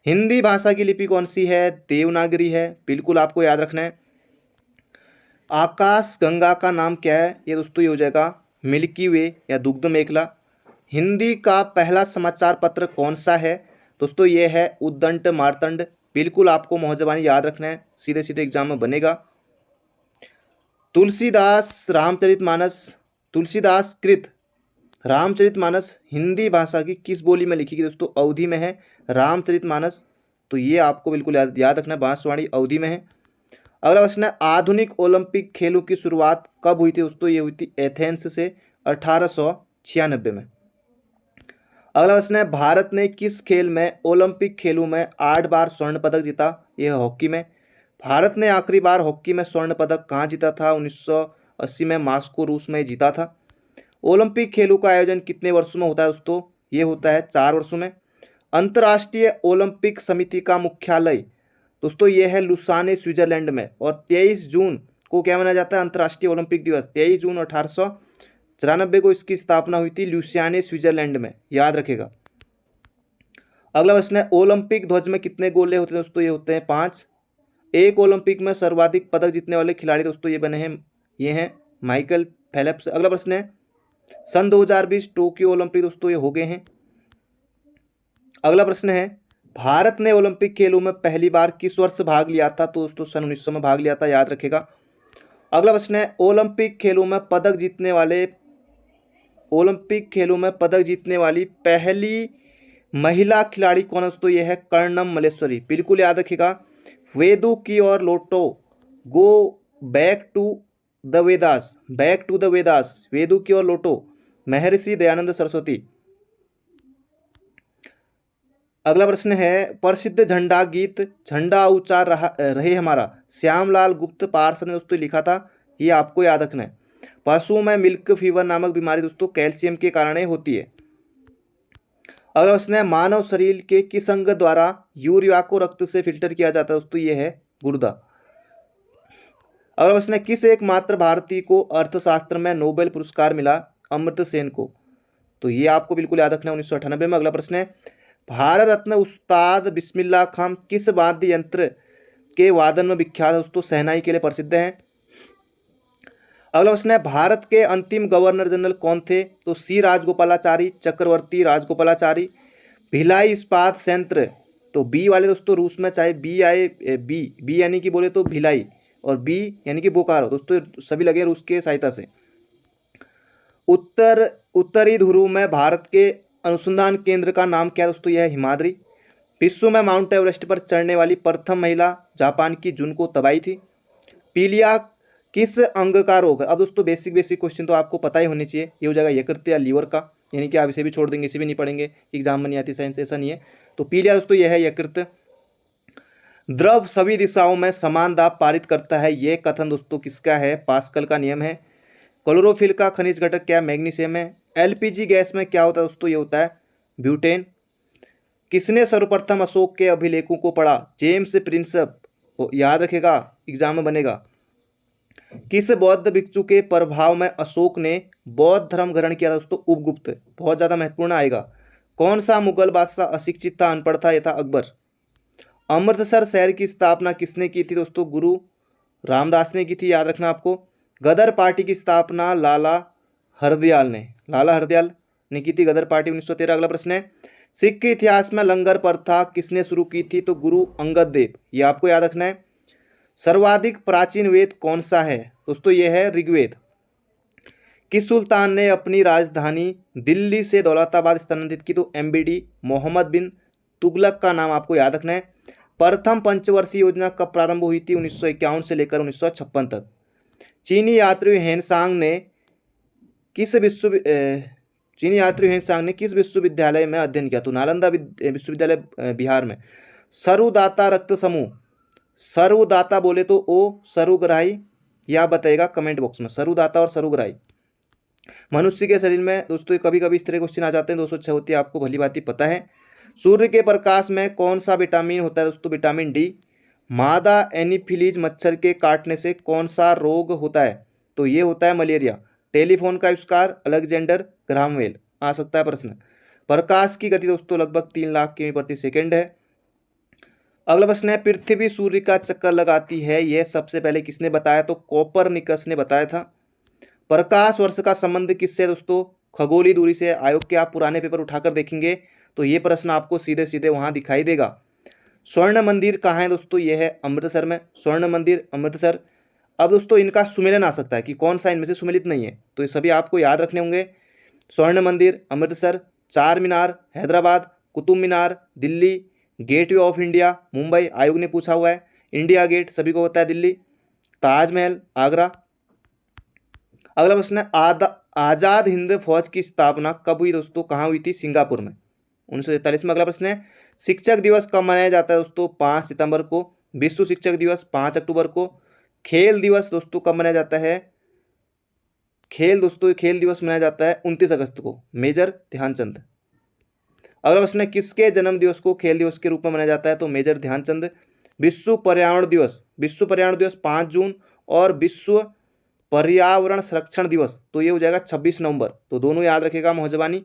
हिंदी भाषा की लिपि कौन सी है? देवनागरी है, बिल्कुल आपको याद रखना है। आकाश गंगा का नाम क्या है? ये दोस्तों ये हो जाएगा मिल्की वे या दुग्ध मेखला। हिंदी का पहला समाचार पत्र कौन सा है? दोस्तों ये है उद्दंड मार्तंड, बिल्कुल आपको मौजबानी याद रखना है, सीधे सीधे एग्जाम में बनेगा। तुलसीदास रामचरितमानस, तुलसीदास कृत रामचरितमानस हिंदी भाषा की किस बोली में लिखी गई दोस्तों? अवधी में है रामचरितमानस, तो ये आपको बिल्कुल याद रखना है, बांसवाड़ी अवधी में है। अगला प्रश्न है, आधुनिक ओलंपिक खेलों की शुरुआत कब हुई थी दोस्तों? ये हुई थी एथेंस से 1896 में। अगला प्रश्न है, भारत ने किस खेल में ओलंपिक खेलों में 8 बार स्वर्ण पदक जीता? यह हॉकी में। भारत ने आखिरी बार हॉकी में स्वर्ण पदक कहाँ जीता था? 1980 में मास्को रूस में जीता था। ओलंपिक खेलों का आयोजन कितने वर्षों में होता है दोस्तों? ये होता है 4 वर्षों में। अंतर्राष्ट्रीय ओलंपिक समिति का मुख्यालय दोस्तों ये है लुसाने स्विट्जरलैंड में, और 23 जून को क्या मनाया जाता है? अंतर्राष्ट्रीय ओलंपिक दिवस। 23 जून 1894 को इसकी स्थापना हुई थी लुसियाने स्विट्जरलैंड में, याद रखेगा। अगला प्रश्न है, ओलंपिक ध्वज में कितने गोले होते हैं दोस्तों? ये होते हैं 5। एक ओलंपिक में सर्वाधिक पदक जीतने वाले खिलाड़ी दोस्तों ये बने हैं, ये हैं माइकल फेल्प्स। अगला प्रश्न है, सन 2020 टोक्यो ओलंपिक दोस्तों ये हो गए हैं। अगला प्रश्न है, भारत ने ओलंपिक खेलों में पहली बार किस वर्ष भाग लिया था? तो दोस्तों सन 1900 में भाग लिया था, याद रखेगा। अगला प्रश्न है, ओलंपिक खेलों में पदक जीतने वाली पहली महिला खिलाड़ी कौन है दोस्तों? ये है कर्णम मल्लेश्वरी, बिल्कुल याद रखेगा। वेदों की ओर लौटो, go back to the Vedas, वेदों की ओर लौटो, महर्षि दयानंद सरस्वती। अगला प्रश्न है, प्रसिद्ध झंडा गीत झंडा ऊंचा रहे हमारा श्यामलाल गुप्त पार्षद ने दोस्तों लिखा था, ये आपको याद रखना है। पशुओं में मिल्क फीवर नामक बीमारी दोस्तों कैल्शियम के कारण होती है। अगला प्रश्न है, मानव शरीर के किस अंग द्वारा यूरिया को रक्त से फिल्टर किया जाता है दोस्तों? ये है गुर्दा। अगला प्रश्न है, किस एकमात्र भारतीय को अर्थशास्त्र में नोबेल पुरस्कार मिला? अमर्त्य सेन को। तो ये आपको बिल्कुल याद रखना है 1998 में। अगला प्रश्न है, भारत रत्न उस्ताद बिस्मिल्लाह खान किस वाद्य यंत्र के वादन में विख्यात दोस्तों? शहनाई के लिए प्रसिद्ध है। अगला प्रश्न है, भारत के अंतिम गवर्नर जनरल कौन थे? तो सी राजगोपालाचारी, चक्रवर्ती राजगोपालाचारी। भिलाई इस्पात संयंत्र, तो बी वाले दोस्तों रूस में, चाहे बी आए बी यानी कि बोले तो भिलाई और बी यानी कि बोकारो दोस्तों, सभी लगे रूस के सहायता से। उत्तरी ध्रुव में भारत के अनुसंधान केंद्र का नाम क्या है दोस्तों? यह है हिमाद्री। विश्व में माउंट एवरेस्ट पर चढ़ने वाली प्रथम महिला जापान की जुनको तबाई थी। पीलिया किस अंग का रोग है? अब दोस्तों बेसिक क्वेश्चन तो आपको पता ही होनी चाहिए। ये हो जाएगा यकृत या लीवर का, यानी कि आप इसे भी छोड़ देंगे, इसे भी नहीं पढ़ेंगे, एग्जाम में नहीं आती साइंस, ऐसा नहीं है। तो पीलिया दोस्तों यह है यकृत। द्रव सभी दिशाओं में समान दाब पारित करता है, यह कथन दोस्तों किसका है? पास्कल का नियम है। क्लोरोफिल का खनिज घटक क्या? मैग्नीशियम है। एलपीजी गैस में क्या होता है दोस्तों? ये होता है ब्यूटेन। किसने सर्वप्रथम अशोक के अभिलेखों को पढ़ा? James Prinsep. याद रखेगा, एग्जाम में बनेगा। किस बौद्ध भिक्षु के प्रभाव में अशोक ने बौद्ध धर्म ग्रहण किया था दोस्तों? उपगुप्त। बहुत ज्यादा महत्वपूर्ण आएगा। कौन सा मुगल बादशाह अशिक्षित था, अनपढ़ था? यह था अकबर। अमृतसर शहर की स्थापना किसने की थी दोस्तों? गुरु रामदास ने की थी, याद रखना आपको। गदर पार्टी की स्थापना लाला हरदयाल ने की थी, गदर पार्टी 1913। अगला प्रश्न है, सिख इतिहास में लंगर प्रथा किसने शुरू की थी? तो गुरु अंगद देव, ये आपको याद रखना है। सर्वाधिक प्राचीन वेद कौन सा है दोस्तों? यह है ऋग्वेद। किस सुल्तान ने अपनी राजधानी दिल्ली से दौलताबाद स्थानांतरित की? तो एमबीडी मोहम्मद बिन तुगलक का नाम आपको याद रखना है। प्रथम पंचवर्षीय योजना कब प्रारंभ हुई थी? 1951 से लेकर 1956 तक। चीनी यात्री हेनसांग ने किस विश्वविद्यालय में अध्ययन किया? तो नालंदा विश्वविद्यालय बिहार में। सरुदाता रक्त समूह, सरुदाता बोले तो ओ, सरुग्राही, यह बताएगा कमेंट बॉक्स में, सरुदाता और सरुग्राही। मनुष्य के शरीर में दोस्तों कभी कभी इस तरह क्वेश्चन आ जाते हैं, 206 होती है, आपको भली भांति पता है। सूर्य के प्रकाश में कौन सा विटामिन होता है दोस्तों? Vitamin D. मादा एनीफिलीज मच्छर के काटने से कौन सा रोग होता है? तो ये होता है मलेरिया। टेलीफोन का आविष्कार अलेक्जेंडर ग्राहम बेल। आ सकता है प्रश्न। प्रकाश की गति दोस्तों लगभग 3 लाख किमी प्रति सेकेंड है। अगला प्रश्न है, पृथ्वी सूर्य का चक्कर लगाती है, यह सबसे पहले किसने बताया? तो कोपरनिकस ने बताया था। प्रकाश वर्ष का संबंध किससे दोस्तों? खगोलीय दूरी से। आयोग के आप पुराने पेपर उठाकर देखेंगे तो ये प्रश्न आपको सीधे सीधे वहां दिखाई देगा। स्वर्ण मंदिर कहाँ है दोस्तों? यह है अमृतसर में, स्वर्ण मंदिर अमृतसर। अब दोस्तों इनका सुमेलन आ सकता है कि कौन सा इनमें से सुमेलित नहीं है, तो ये सभी आपको याद रखने होंगे। स्वर्ण Mandir Amritsar, Charminar Hyderabad, Qutub Minar Delhi, Gateway of India Mumbai, आयोग ने पूछा हुआ है। इंडिया गेट सभी को होता है दिल्ली, ताजमहल आगरा। अगला प्रश्न है, आजाद हिंद फौज की स्थापना कब हुई दोस्तों? कहाँ हुई थी? सिंगापुर में 1943 में। अगला प्रश्न है, शिक्षक दिवस कब मनाया जाता है दोस्तों? 5 सितंबर को। विश्व शिक्षक दिवस 5 अक्टूबर को। खेल दिवस दोस्तों कब मनाया जाता है? खेल दिवस मनाया जाता है 29 अगस्त को, मेजर ध्यानचंद। अगला प्रश्न है, किसके जन्म दिवस को खेल दिवस के रूप में मनाया जाता है? तो मेजर ध्यानचंद। विश्व पर्यावरण दिवस 5 जून और विश्व पर्यावरण संरक्षण दिवस तो ये हो जाएगा 26 नवंबर। तो दोनों याद रखेगा मौजबानी।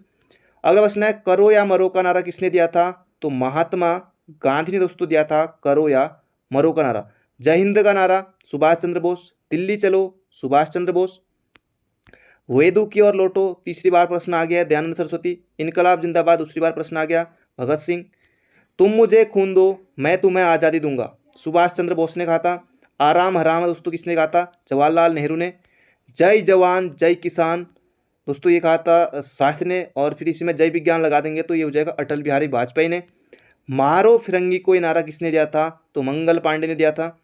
अगला प्रश्न है, करो या मरो का नारा किसने दिया था? तो महात्मा गांधी ने दोस्तों दिया था करो या मरो का नारा। जय हिंद का नारा सुभाष चंद्र बोस। दिल्ली चलो सुभाष चंद्र बोस। वेदू की ओर लौटो तीसरी बार प्रश्न आ गया दयानंद सरस्वती। इनकलाब जिंदाबाद दूसरी बार प्रश्न आ गया भगत सिंह। तुम मुझे खून दो मैं तुम्हें आज़ादी दूंगा, सुभाष चंद्र बोस ने कहा था। आराम हराम दोस्तों किसने कहा था? जवाहरलाल नेहरू ने। जय जवान जय किसान दोस्तों ये कहा था शास्त्री ने। और फिर इसी में जय विज्ञान लगा देंगे तो ये हो जाएगा अटल बिहारी वाजपेयी ने। मारो फिरंगी को ये नारा किसने दिया था? तो मंगल पांडे ने दिया था।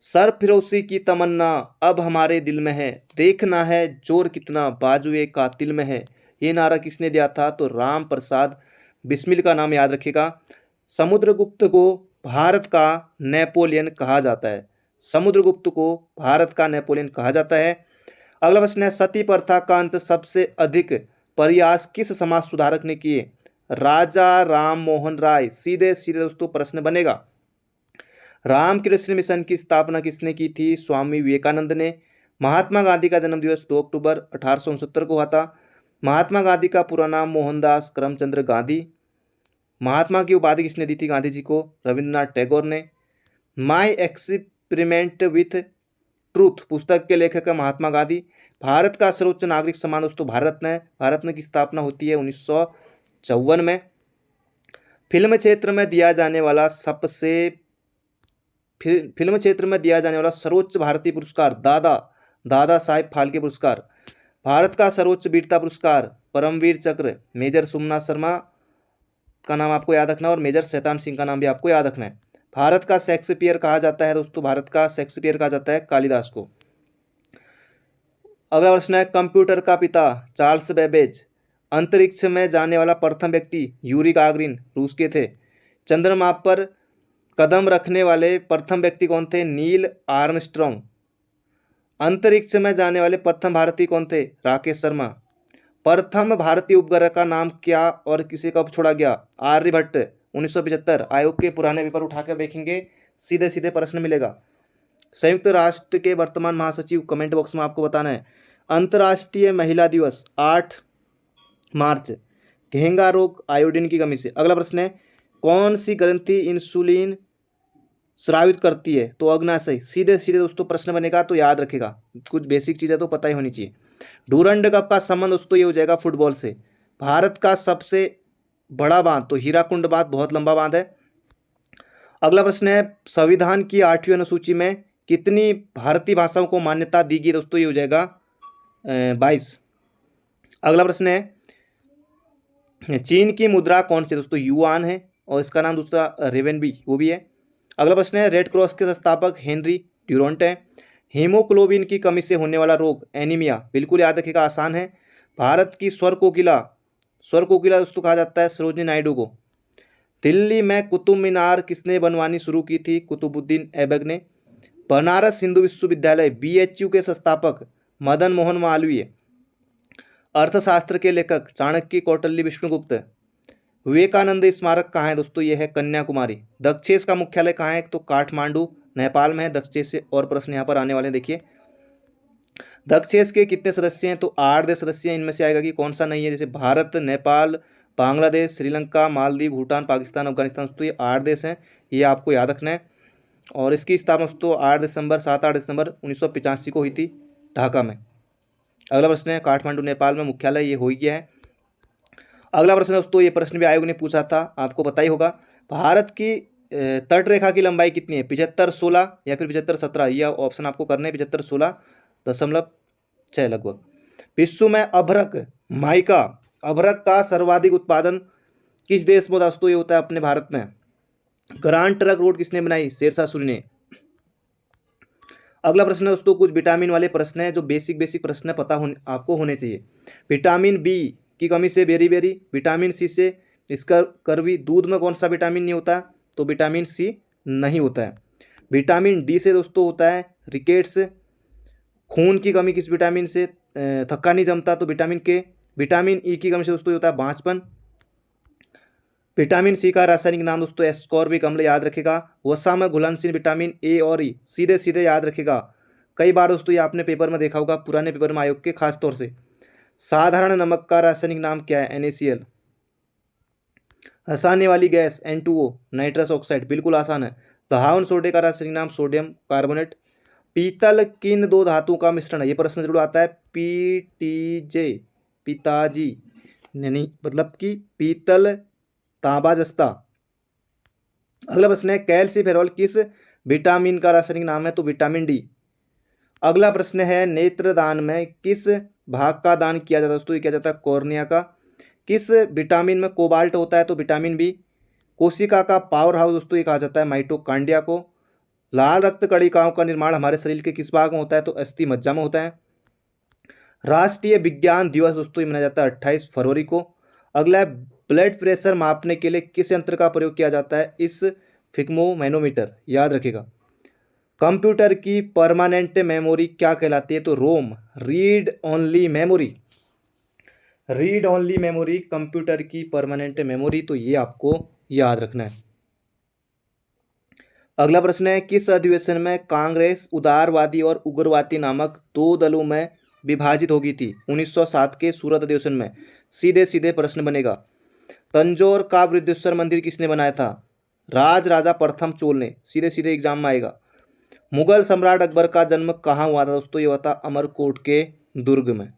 सरफिरोशी की तमन्ना अब हमारे दिल में है, देखना है जोर कितना बाजुए कातिल में है, ये नारा किसने दिया था? तो राम प्रसाद बिस्मिल का नाम याद रखिएगा। समुद्रगुप्त को भारत का नेपोलियन कहा जाता है। समुद्रगुप्त को भारत का नेपोलियन कहा जाता है। अगला प्रश्न है, सती प्रथा का अंत सबसे अधिक प्रयास किस समाज सुधारक ने किए? राजा राम मोहन राय। सीधे सीधे दोस्तों प्रश्न बनेगा। रामकृष्ण मिशन की स्थापना किसने की थी? स्वामी विवेकानंद ने। महात्मा गांधी का जन्म दिवस 2 अक्टूबर 1869 को हुआ था। महात्मा गांधी का पूरा नाम मोहनदास करमचंद्र गांधी। महात्मा की उपाधि किसने दी थी गांधी जी को? रविंद्रनाथ टैगोर ने। माई एक्सपेरिमेंट विथ ट्रूथ पुस्तक के लेखक है महात्मा गांधी। भारत का सर्वोच्च नागरिक सम्मान दोस्तों भारत रत्न है। भारत रत्न की स्थापना होती है 1954 में। फिल्म क्षेत्र में दिया जाने वाला सर्वोच्च भारतीय पुरस्कार दादा साहेब फाल्के पुरस्कार। भारत का सर्वोच्च वीरता पुरस्कार परमवीर चक्र। मेजर सोमनाथ शर्मा का नाम आपको याद रखना है और मेजर शैतान सिंह का नाम भी आपको याद रखना है। भारत का शेक्सपियर कहा जाता है दोस्तों, भारत का शेक्सपियर कहा जाता है कालिदास को। अगला प्रश्न है, कंप्यूटर का पिता चार्ल्स बेबेज। अंतरिक्ष में जाने वाला प्रथम व्यक्ति यूरी गागरिन रूस के थे। चंद्रमा पर कदम रखने वाले प्रथम व्यक्ति कौन थे? Neil Armstrong. अंतरिक्ष में जाने वाले प्रथम भारतीय कौन थे? राकेश शर्मा। प्रथम भारतीय उपग्रह का नाम क्या और किसे कब छोड़ा गया? आर्यभट्ट 1975। आयोग के पुराने पेपर उठाकर देखेंगे, सीधे सीधे प्रश्न मिलेगा। संयुक्त राष्ट्र के वर्तमान महासचिव कमेंट बॉक्स में आपको बताना है। अंतर्राष्ट्रीय महिला दिवस 8 मार्च। घेंगा रोग आयोडीन की कमी से। अगला प्रश्न है, कौन सी ग्रंथि इंसुलिन स्रावित करती है? तो अग्नाशय। सीधे सीधे दोस्तों प्रश्न बनेगा, तो याद रखेगा, कुछ बेसिक चीज़ें तो पता ही होनी चाहिए। डूरंड कप का संबंध दोस्तों ये हो जाएगा फुटबॉल से। भारत का सबसे बड़ा बांध तो हीराकुंड बांध, बहुत लंबा बांध है। अगला प्रश्न है, संविधान की 8वीं अनुसूची में कितनी भारतीय भाषाओं को मान्यता दी गई? दोस्तों ये हो जाएगा 22। अगला प्रश्न है, चीन की मुद्रा कौन सी? दोस्तों युआन है और इसका नाम दूसरा रेवेनबी वो भी है। अगला प्रश्न है, रेड क्रॉस के संस्थापक हेनरी ड्यूरंट है। हीमोग्लोबिन की कमी से होने वाला रोग एनीमिया, बिल्कुल याद रखिएगा, आसान है। भारत की स्वर कोकिला दोस्तों कहा जाता है सरोजिनी नायडू को। दिल्ली में कुतुब मीनार किसने बनवानी शुरू की थी? कुतुबुद्दीन ऐबक ने। बनारस हिंदू विश्वविद्यालय BHU के संस्थापक मदन मोहन मालवीय। अर्थशास्त्र के लेखक चाणक्य कौटिल्य विष्णुगुप्त। विवेकानंद स्मारक कहाँ है? दोस्तों ये है कन्याकुमारी। दक्षेस का मुख्यालय कहाँ है? तो काठमांडू नेपाल में है दक्षेस से। और प्रश्न यहाँ पर आने वाले देखिए, दक्षेस के कितने सदस्य हैं? तो 8 देश सदस्य हैं। इनमें से आएगा कि कौन सा नहीं है? जैसे भारत, नेपाल, बांग्लादेश, श्रीलंका, मालदीव, भूटान, पाकिस्तान, अफगानिस्तान। दोस्तों ये 8 देश हैं, ये आपको याद रखना है। और इसकी स्थापना दोस्तों 8 दिसंबर 1985 को हुई थी ढाका में। अगला प्रश्न है, काठमांडू नेपाल में मुख्यालय, ये हो ही गया है। अगला प्रश्न दोस्तों, ये प्रश्न भी आयोग ने पूछा था, आपको पता ही होगा। भारत की तट रेखा की लंबाई कितनी है? 75-16 या फिर 75-17? यह ऑप्शन आपको करने 75-16.6 लगभग। विश्व में अभ्रक का सर्वाधिक उत्पादन किस देश में दोस्तों ये होता है? अपने भारत में। ग्रांड ट्रंक रोड किसने बनाई? शेरशाह सूरी ने। अगला प्रश्न दोस्तों, कुछ विटामिन वाले प्रश्न है जो बेसिक प्रश्न पता आपको होने चाहिए। विटामिन बी की कमी से बेरी, विटामिन सी से स्कर्वी। दूध में कौन सा विटामिन नहीं होता? तो विटामिन सी नहीं होता है। विटामिन डी से दोस्तों होता है रिकेट्स। खून की कमी किस विटामिन से? थक्का नहीं जमता, तो विटामिन के। विटामिन ई की कमी से दोस्तों होता है बांझपन। विटामिन सी का रासायनिक नाम दोस्तों एस्कॉर्बिक अम्ल, याद रखेगा। वसा में घुलनशील विटामिन ए और ई, सीधे सीधे याद रखेगा। कई बार दोस्तों ये आपने पेपर में देखा होगा, पुराने पेपर में आयोग के खास तौर से। साधारण नमक का रासायनिक नाम क्या है? NaCl। हंसाने वाली गैस N2O, नाइट्रस ऑक्साइड, बिल्कुल आसान है। दहावन सोडे का रासायनिक नाम सोडियम कार्बोनेट। पीतल किन दो धातुओं का मिश्रण है? ये प्रश्न जरूर आता है। PTJ, पिताजी, यानी मतलब कि पीतल तांबा जस्ता। अगला प्रश्न है, कैल्सीफेरॉल किस विटामिन का रासायनिक नाम है? तो विटामिन डी। अगला प्रश्न है, नेत्रदान में किस भाग का दान किया जाता है? दोस्तों ये किया जाता है कॉर्निया का। किस विटामिन में कोबाल्ट होता है? तो विटामिन बी। कोशिका का पावर हाउस दोस्तों ये कहा जाता है माइटोकांड्रिया को। लाल रक्त कणिकाओं का निर्माण हमारे शरीर के किस भाग में होता है? तो अस्थि मज्जा में होता है। राष्ट्रीय विज्ञान दिवस दोस्तों ये मनाया जाता है 28 फरवरी को। अगला है, ब्लड प्रेशर मापने के लिए किस यंत्र का प्रयोग किया जाता है? इस फिग्मोमैनोमीटर, याद रखिएगा। कंप्यूटर की परमानेंट मेमोरी क्या कहलाती है? तो ROM, read only memory. Read only memory computer की परमानेंट मेमोरी, तो ये आपको याद रखना है। अगला प्रश्न है, किस अधिवेशन में कांग्रेस उदारवादी और उग्रवादी नामक दो दलों में विभाजित होगी थी? 1907 के सूरत अधिवेशन में। सीधे सीधे प्रश्न बनेगा। तंजौर का बृहदेश्वर मंदिर किसने बनाया था? राज राजा प्रथम चोल ने। सीधे सीधे एग्जाम में आएगा। मुगल सम्राट अकबर का जन्म कहाँ हुआ था दोस्तों? ये हुआ था अमरकोट के दुर्ग में।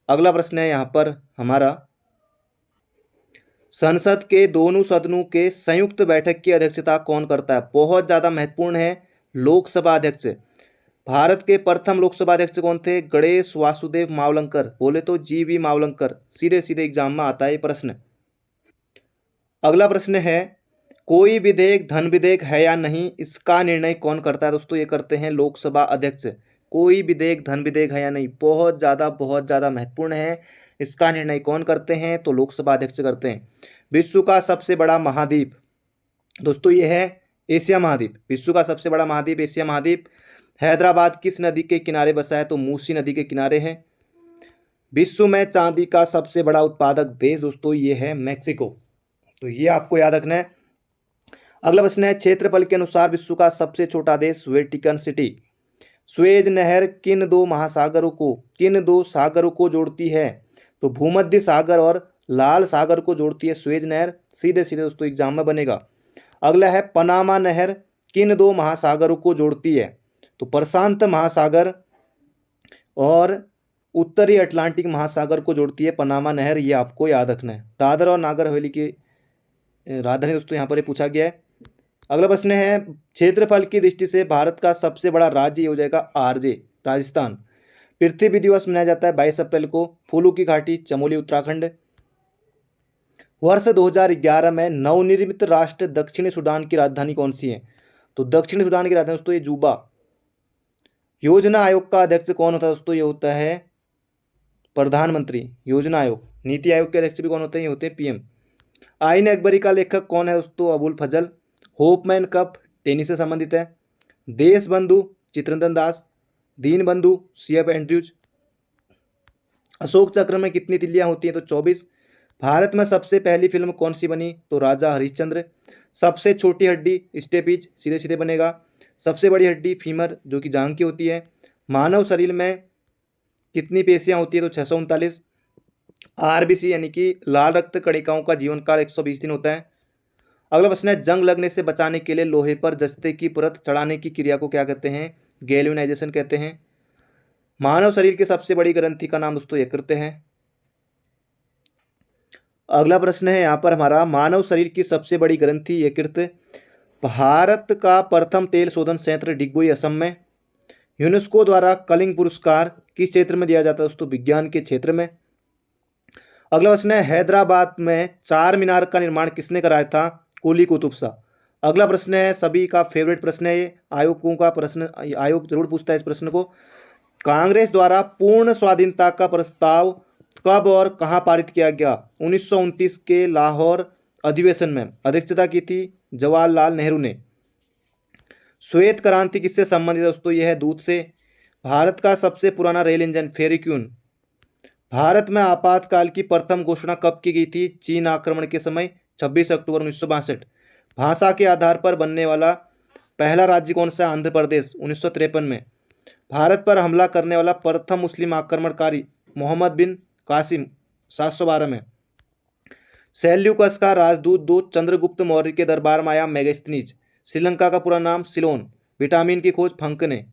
अगला प्रश्न है यहाँ पर हमारा, संसद के दोनों सदनों के संयुक्त बैठक की अध्यक्षता कौन करता है? बहुत ज्यादा महत्वपूर्ण है, लोकसभा अध्यक्ष। भारत के प्रथम लोकसभा अध्यक्ष कौन थे? गणेश वासुदेव मावलंकर, बोले तो जीवी मावलंकर। सीधे सीधे एग्जाम में आता है ये प्रश्न। अगला प्रश्न है, कोई विधेयक धन विधेयक है या नहीं, इसका निर्णय कौन करता है? दोस्तों ये करते हैं लोकसभा अध्यक्ष। कोई विधेयक धन विधेयक है या नहीं, बहुत ज़्यादा महत्वपूर्ण है। इसका निर्णय कौन करते हैं? तो लोकसभा अध्यक्ष करते हैं। विश्व का सबसे बड़ा महाद्वीप दोस्तों ये है एशिया महाद्वीप। विश्व का सबसे बड़ा महाद्वीप एशिया महाद्वीप। हैदराबाद किस नदी के किनारे बसा है? तो मूसी नदी के किनारे है। विश्व में चांदी का सबसे बड़ा उत्पादक देश दोस्तों ये है मैक्सिको। तो ये आपको याद रखना है। अगला प्रश्न है, क्षेत्रफल के अनुसार विश्व का सबसे छोटा देश वेटिकन सिटी। स्वेज नहर किन दो सागरों को जोड़ती है? तो भूमध्य सागर और लाल सागर को जोड़ती है स्वेज नहर। सीधे सीधे दोस्तों एग्जाम में बनेगा। अगला है, पनामा नहर किन दो महासागरों को जोड़ती है? तो प्रशांत महासागर और उत्तरी अटलांटिक महासागर को जोड़ती है पनामा नहर। ये आपको याद रखना है। दादरा और नागर हवेली की राजधानी दोस्तों यहाँ पर पूछा गया है। अगला प्रश्न है, क्षेत्रफल की दृष्टि से भारत का सबसे बड़ा राज्य हो जाएगा आरजे, राजस्थान। पृथ्वी दिवस मनाया जाता है 22 अप्रैल को। फूलों की घाटी चमोली उत्तराखंड। वर्ष 2011 में नवनिर्मित राष्ट्र दक्षिणी सूडान की राजधानी कौन सी है? तो दक्षिणी सूडान की राजधानी दोस्तों ये जूबा। योजना आयोग का अध्यक्ष कौन होता है दोस्तों? ये होता है प्रधानमंत्री। योजना आयोग, नीति आयोग के अध्यक्ष भी कौन होते हैं? ये होते हैं पीएम। आईन अकबरी का लेखक कौन है दोस्तों? अबुल फजल। होपमैन कप टेनिस से संबंधित है। देश बंधु चित्ररंजन दास। दीन बंधु सीएफ एंड्रयूज। अशोक चक्र में कितनी तिल्लियां होती हैं? तो 24। भारत में सबसे पहली फिल्म कौन सी बनी? तो राजा हरिश्चंद्र। सबसे छोटी हड्डी स्टेपिज, सीधे सीधे बनेगा। सबसे बड़ी हड्डी फीमर जो कि जांघ की होती है। मानव शरीर में कितनी पेशियां होती है? तो 639। आरबीसी यानी कि लाल रक्त कणिकाओं का जीवन काल 120 दिन होता है। अगला प्रश्न है, जंग लगने से बचाने के लिए लोहे पर जस्ते की परत चढ़ाने की क्रिया को क्या कहते हैं? गैल्वेनाइजेशन कहते हैं। मानव शरीर की सबसे बड़ी ग्रंथि का नाम दोस्तों यकृत है। अगला प्रश्न है यहाँ पर हमारा, मानव शरीर की सबसे बड़ी ग्रंथि यकृत। भारत का प्रथम तेल शोधन संयंत्र डिगबोई असम में। यूनेस्को द्वारा कलिंग पुरस्कार किस क्षेत्र में दिया जाता है दोस्तों? विज्ञान के क्षेत्र में। अगला प्रश्न है, हैदराबाद में चार मीनार का निर्माण किसने कराया था? कुली कुतुब शाह। अगला प्रश्न है, सभी का फेवरेट प्रश्न है ये, आयोगों का प्रश्न, आयोग जरूर पूछता है इस प्रश्न को। कांग्रेस द्वारा पूर्ण स्वाधीनता का प्रस्ताव कब और कहां पारित किया गया? 1929 के लाहौर अधिवेशन में। अध्यक्षता की थी जवाहरलाल नेहरू ने। श्वेत क्रांति किससे संबंधित है दोस्तों? यह है दूध से। भारत का सबसे पुराना रेल इंजन फेरिक्यून। भारत में आपातकाल की प्रथम घोषणा कब की गई थी? चीन आक्रमण के समय 26 अक्टूबर 1962। भाषा के आधार पर बनने वाला पहला राज्य कौन सा? आंध्र प्रदेश 1953 में। भारत पर हमला करने वाला प्रथम मुस्लिम आक्रमणकारी मोहम्मद बिन कासिम 712 में। सेल्यूकस का राजदूत दूत चंद्रगुप्त मौर्य के दरबार में आया मेगास्थनीज। श्रीलंका का पूरा नाम सिलोन। विटामिन की खोज फंक ने।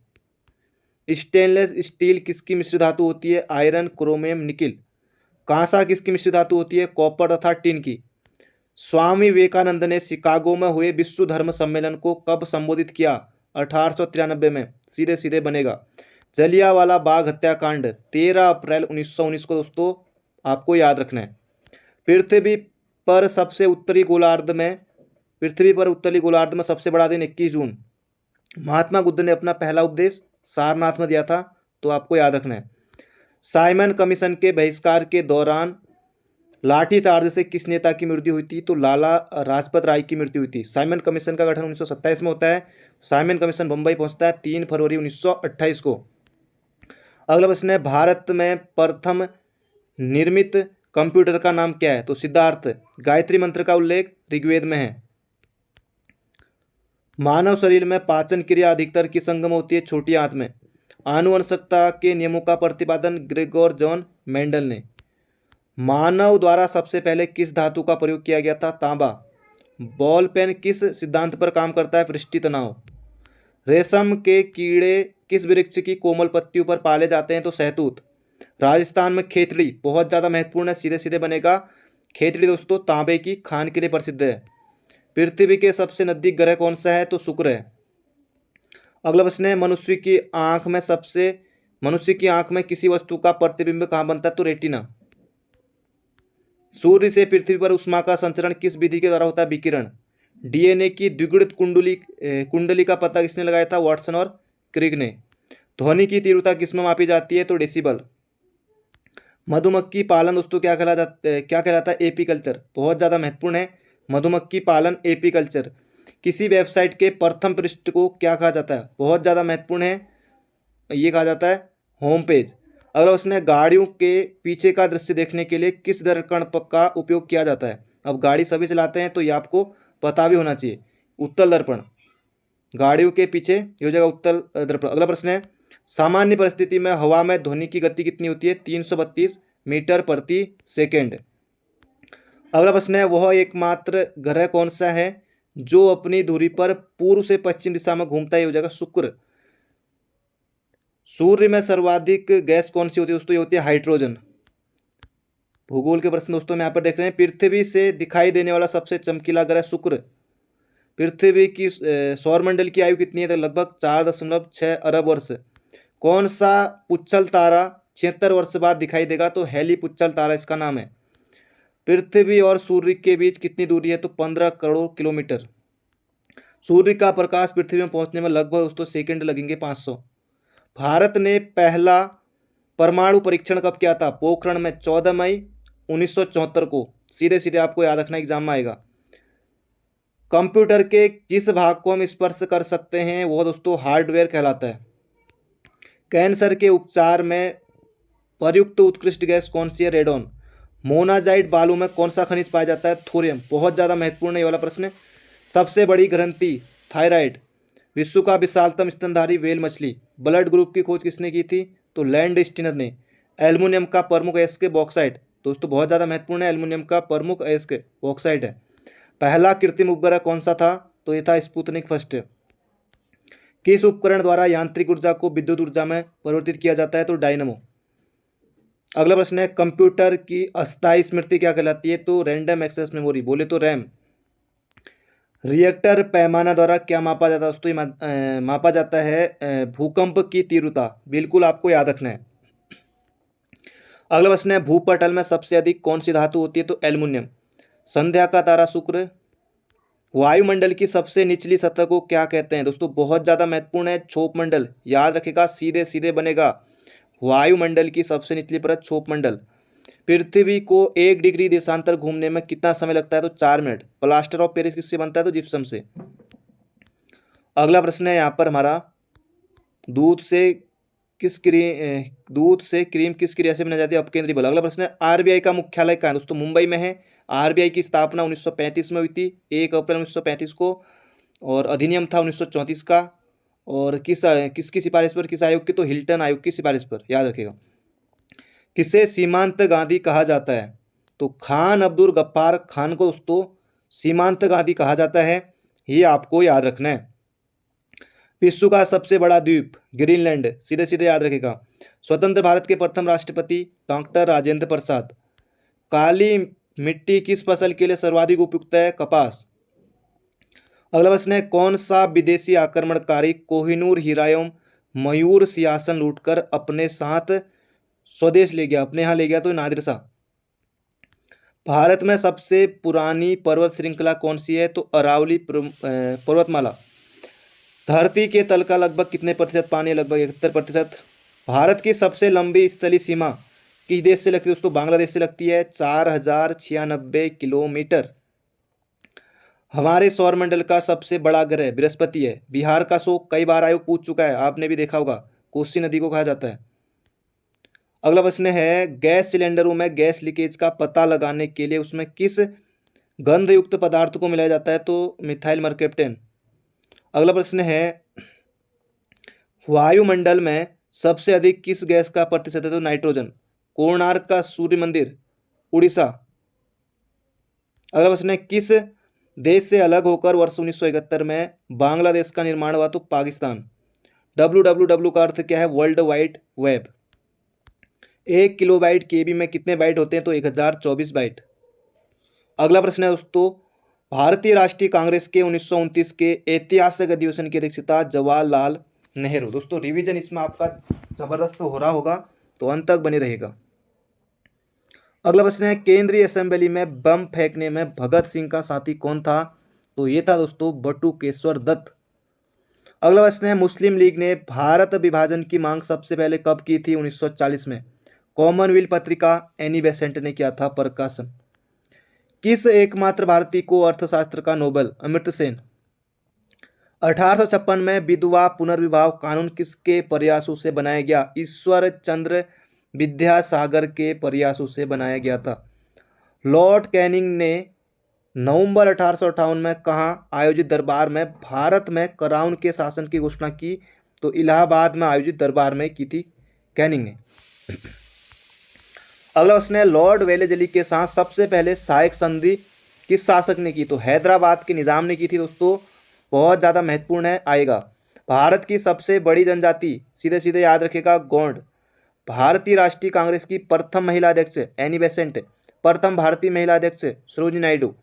स्टेनलेस स्टील किसकी मिश्र धातु होती है? Iron, chromium, nickel. कांसा किसकी मिश्र धातु होती है? कॉपर तथा टिन की। स्वामी विवेकानंद ने शिकागो में हुए विश्व धर्म सम्मेलन को कब संबोधित किया? 1893 में। सीधे सीधे बनेगा। जलियांवाला बाग हत्याकांड 13 अप्रैल 1919 को दोस्तों आपको याद रखना है। पृथ्वी पर उत्तरी गोलार्ध में सबसे बड़ा दिन 21 जून। महात्मा बुद्ध ने अपना पहला उपदेश सारनाथ में दिया था, तो आपको याद रखना है। साइमन कमीशन के बहिष्कार के दौरान लाठीचार्ज से किस नेता की मृत्यु हुई थी? तो लाला लाजपत राय की मृत्यु हुई थी। साइमन कमीशन का गठन 1927 में होता है। साइमन कमीशन बम्बई पहुंचता है 3 फरवरी 1928 को। अगला प्रश्न है, भारत में प्रथम निर्मित कंप्यूटर का नाम क्या है? तो सिद्धार्थ। गायत्री मंत्र का उल्लेख ऋग्वेद में है। मानव शरीर में पाचन क्रिया अधिकतर किस अंग में होती है? छोटी आंत में। आनुवंशिकता के नियमों का प्रतिपादन ग्रेगोर जॉन मेंडल ने। मानव द्वारा सबसे पहले किस धातु का प्रयोग किया गया था? तांबा। बॉल पेन किस सिद्धांत पर काम करता है? पृष्ठीय तनाव। रेशम के कीड़े किस वृक्ष की कोमल पत्तियों पर पाले जाते हैं? तो सहतूत। राजस्थान में खेतड़ी बहुत ज़्यादा महत्वपूर्ण है, सीधे सीधे बनेगा। खेतड़ी दोस्तों तांबे की खान के लिए प्रसिद्ध है। पृथ्वी के सबसे नजदीक ग्रह कौन सा है? तो शुक्र है। अगला प्रश्न है, मनुष्य की आंख में किसी वस्तु का प्रतिबिंब कहाँ बनता है? तो रेटिना। सूर्य से पृथ्वी पर उष्मा का संचरण किस विधि के द्वारा होता है? विकिरण। डीएनए की द्विगुणित कुंडली का पता किसने लगाया था? वाटसन और क्रिक ने। ध्वनि की तीव्रता किसमें मापी जाती है? तो डेसिबल। मधुमक्खी पालन दोस्तों क्या कहलाता है? एपीकल्चर। बहुत ज़्यादा महत्वपूर्ण है मधुमक्खी पालन, एपीकल्चर। किसी वेबसाइट के प्रथम पृष्ठ को क्या कहा जाता है? बहुत ज़्यादा महत्वपूर्ण है, ये कहा जाता है होम पेज। अगला प्रश्न है, गाड़ियों के पीछे का दृश्य देखने के लिए किस दर्पण का उपयोग किया जाता है? अब गाड़ी सभी चलाते हैं तो ये आपको पता भी होना चाहिए। उत्तल दर्पण। गाड़ियों के पीछे ये हो जाएगा उत्तल दर्पण। अगला प्रश्न है, सामान्य परिस्थिति में हवा में ध्वनि की गति कितनी होती है? 332 मीटर प्रति सेकेंड। अगला प्रश्न है, वह एकमात्र ग्रह कौन सा है जो अपनी धुरी पर पूर्व से पश्चिम दिशा में घूमता है? ये हो जाएगा शुक्र। सूर्य में सर्वाधिक गैस कौन सी होती है दोस्तों? ये होती है हाइड्रोजन। भूगोल के प्रश्न दोस्तों में यहाँ पर देख रहे हैं, पृथ्वी से दिखाई देने वाला सबसे चमकीला ग्रह शुक्र। पृथ्वी की सौरमंडल की आयु कितनी है? तो लगभग 4.6 अरब वर्ष। कौन सा पुच्छल तारा 76 वर्ष बाद दिखाई देगा? तो हेली पुच्छल तारा इसका नाम है। पृथ्वी और सूर्य के बीच कितनी दूरी है? तो 15 करोड़ किलोमीटर। सूर्य का प्रकाश पृथ्वी में पहुंचने में लगभग दोस्तों सेकंड लगेंगे 500। भारत ने पहला परमाणु परीक्षण कब किया था? पोखरण में 14 मई 1974 को। सीधे सीधे आपको याद रखना, एग्जाम में आएगा। कंप्यूटर के जिस भाग को हम स्पर्श कर सकते हैं वह दोस्तों हार्डवेयर कहलाता है। कैंसर के उपचार में प्रयुक्त उत्कृष्ट गैस कौन सी है? रेडोन। मोनाजाइट बालू में कौन सा खनिज पाया जाता है? थोरियम। बहुत ज़्यादा महत्वपूर्ण है ये वाला प्रश्न। सबसे बड़ी ग्रंथि थायराइड। विश्व का विशालतम स्तनधारी व्हेल मछली। ब्लड ग्रुप की खोज किसने की थी? तो लैंड स्टीनर ने। एल्युमिनियम का प्रमुख अयस्क बॉक्साइट। दोस्तों बहुत ज़्यादा महत्वपूर्ण है, एल्युमिनियम का प्रमुख अयस्क बॉक्साइट है। पहला कृत्रिम उपग्रह कौन सा था? तो ये था स्पुतनिक फर्स्ट। किस उपकरण द्वारा यांत्रिक ऊर्जा को विद्युत ऊर्जा में परिवर्तित किया जाता है? तो डायनमो। अगला प्रश्न है, कंप्यूटर की अस्थायी स्मृति क्या कहलाती है? तो रैंडम एक्सेस मेमोरी, बोले तो रैम। रिएक्टर पैमाना द्वारा क्या मापा जाता है दोस्तों? मापा जाता है भूकंप की तीव्रता। बिल्कुल आपको याद रखना है। अगला प्रश्न है, भूपटल में सबसे अधिक कौन सी धातु होती है? तो एल्युमिनियम। संध्या का तारा शुक्र। वायुमंडल की सबसे निचली सतह को क्या कहते हैं? दोस्तों बहुत ज़्यादा महत्वपूर्ण है, क्षोभ मंडल। याद रखेगा, सीधे सीधे बनेगा। वायुमंडल की सबसे निचली परत क्षोभ मंडल। पृथ्वी को 1 डिग्री देशांतर घूमने में कितना समय लगता है? तो 4 मिनट। प्लास्टर ऑफ पेरिस किससे बनता है? तो जिप्सम से। अगला प्रश्न है यहाँ पर हमारा, दूध से क्रीम किस क्रिया से बनाई जाती है? अपकेंद्री बल। अगला प्रश्न है, आरबीआई का मुख्यालय कहाँ है? दोस्तों मुंबई में है। आरबीआई की स्थापना 1935 में हुई थी, 1 अप्रैल 1935 को, और अधिनियम था 1934 का। और किसकी सिफारिश पर, किस आयोग की? तो हिल्टन आयोग की सिफारिश पर, याद रखेगा। किसे सीमांत गांधी कहा जाता है? तो खान अब्दुल गफ्फार खान को दोस्तों सीमांत गांधी कहा जाता है, ये आपको याद रखना है। विश्व का सबसे बड़ा द्वीप ग्रीनलैंड, सीधे सीधे याद रखेगा। स्वतंत्र भारत के प्रथम राष्ट्रपति डॉक्टर राजेंद्र प्रसाद। काली मिट्टी किस फसल के लिए सर्वाधिक उपयुक्त है? कपास। अगला प्रश्न है, कौन सा विदेशी आक्रमणकारी कोहिनूर हीरा एवं मयूर सिंहासन लूटकर अपने साथ स्वदेश ले गया, अपने यहाँ ले गया? तो नादिर शाह। भारत में सबसे पुरानी पर्वत श्रृंखला कौन सी है? तो अरावली पर्वतमाला। धरती के तल का लगभग कितने प्रतिशत पानी है? लगभग 71%। भारत की सबसे लंबी स्थलीय सीमा किस देश से लगती है दोस्तों? बांग्लादेश से लगती है। 4096 किलोमीटर। हमारे सौरमंडल का सबसे बड़ा ग्रह बृहस्पति है। बिहार का शोक कई बार आयोग पूछ चुका है, आपने भी देखा होगा, कोसी नदी को कहा जाता है। अगला प्रश्न है, गैस सिलेंडरों में गैस लीकेज का पता लगाने के लिए उसमें किस गंधयुक्त पदार्थ को मिलाया जाता है? तो मिथाइल मर्केप्टेन। अगला प्रश्न है, वायुमंडल में सबसे अधिक किस गैस का प्रतिशत है? तो नाइट्रोजन। कोणार्क का सूर्य मंदिर उड़ीसा। अगला प्रश्न है, किस देश से अलग होकर वर्ष 1971 में बांग्लादेश का निर्माण हुआ? तो पाकिस्तान। WWW का अर्थ क्या है? World wide web. 1 किलोबाइट केबी में कितने बाइट होते हैं? तो 1024 बाइट। अगला प्रश्न है दोस्तों, भारतीय राष्ट्रीय कांग्रेस के 1929 के ऐतिहासिक अधिवेशन की अध्यक्षता जवाहरलाल नेहरू। दोस्तों रिवीजन इसमें आपका जबरदस्त हो रहा होगा, तो अंत तक बने रहेगा। अगला प्रश्न है, केंद्रीय असेंबली में बम फेंकने में भगत सिंह का साथी कौन था? तो ये था दोस्तों बटुकेश्वर दत्त। अगला प्रश्न है, मुस्लिम लीग ने भारत विभाजन की मांग सबसे पहले कब की थी? 1940 में। कॉमनवेल्थ पत्रिका एनी बेसेंट ने किया था प्रकाशन। किस एकमात्र भारतीय को अर्थशास्त्र का नोबेल? अमर्त्य सेन। 1856 में विधवा पुनर्विवाह कानून किसके प्रयासों से बनाया गया? ईश्वर चंद्र विद्यासागर के प्रयासों से बनाया गया था। लॉर्ड कैनिंग ने नवंबर 1858 में कहाँ आयोजित दरबार में भारत में कराउन के शासन की घोषणा की? तो इलाहाबाद में आयोजित दरबार में की थी कैनिंग ने। अगला प्रश्न है, लॉर्ड वेलेजली के साथ सबसे पहले सहायक संधि किस शासक ने की? तो हैदराबाद के निजाम ने की थी। दोस्तों बहुत ज़्यादा महत्वपूर्ण है, आएगा। भारत की सबसे बड़ी जनजाति, सीधे सीधे याद रखेगा, गोंड। भारतीय राष्ट्रीय कांग्रेस की प्रथम महिला अध्यक्ष एनी बेसेंट। प्रथम भारतीय महिला अध्यक्ष सरोजिनी नायडू।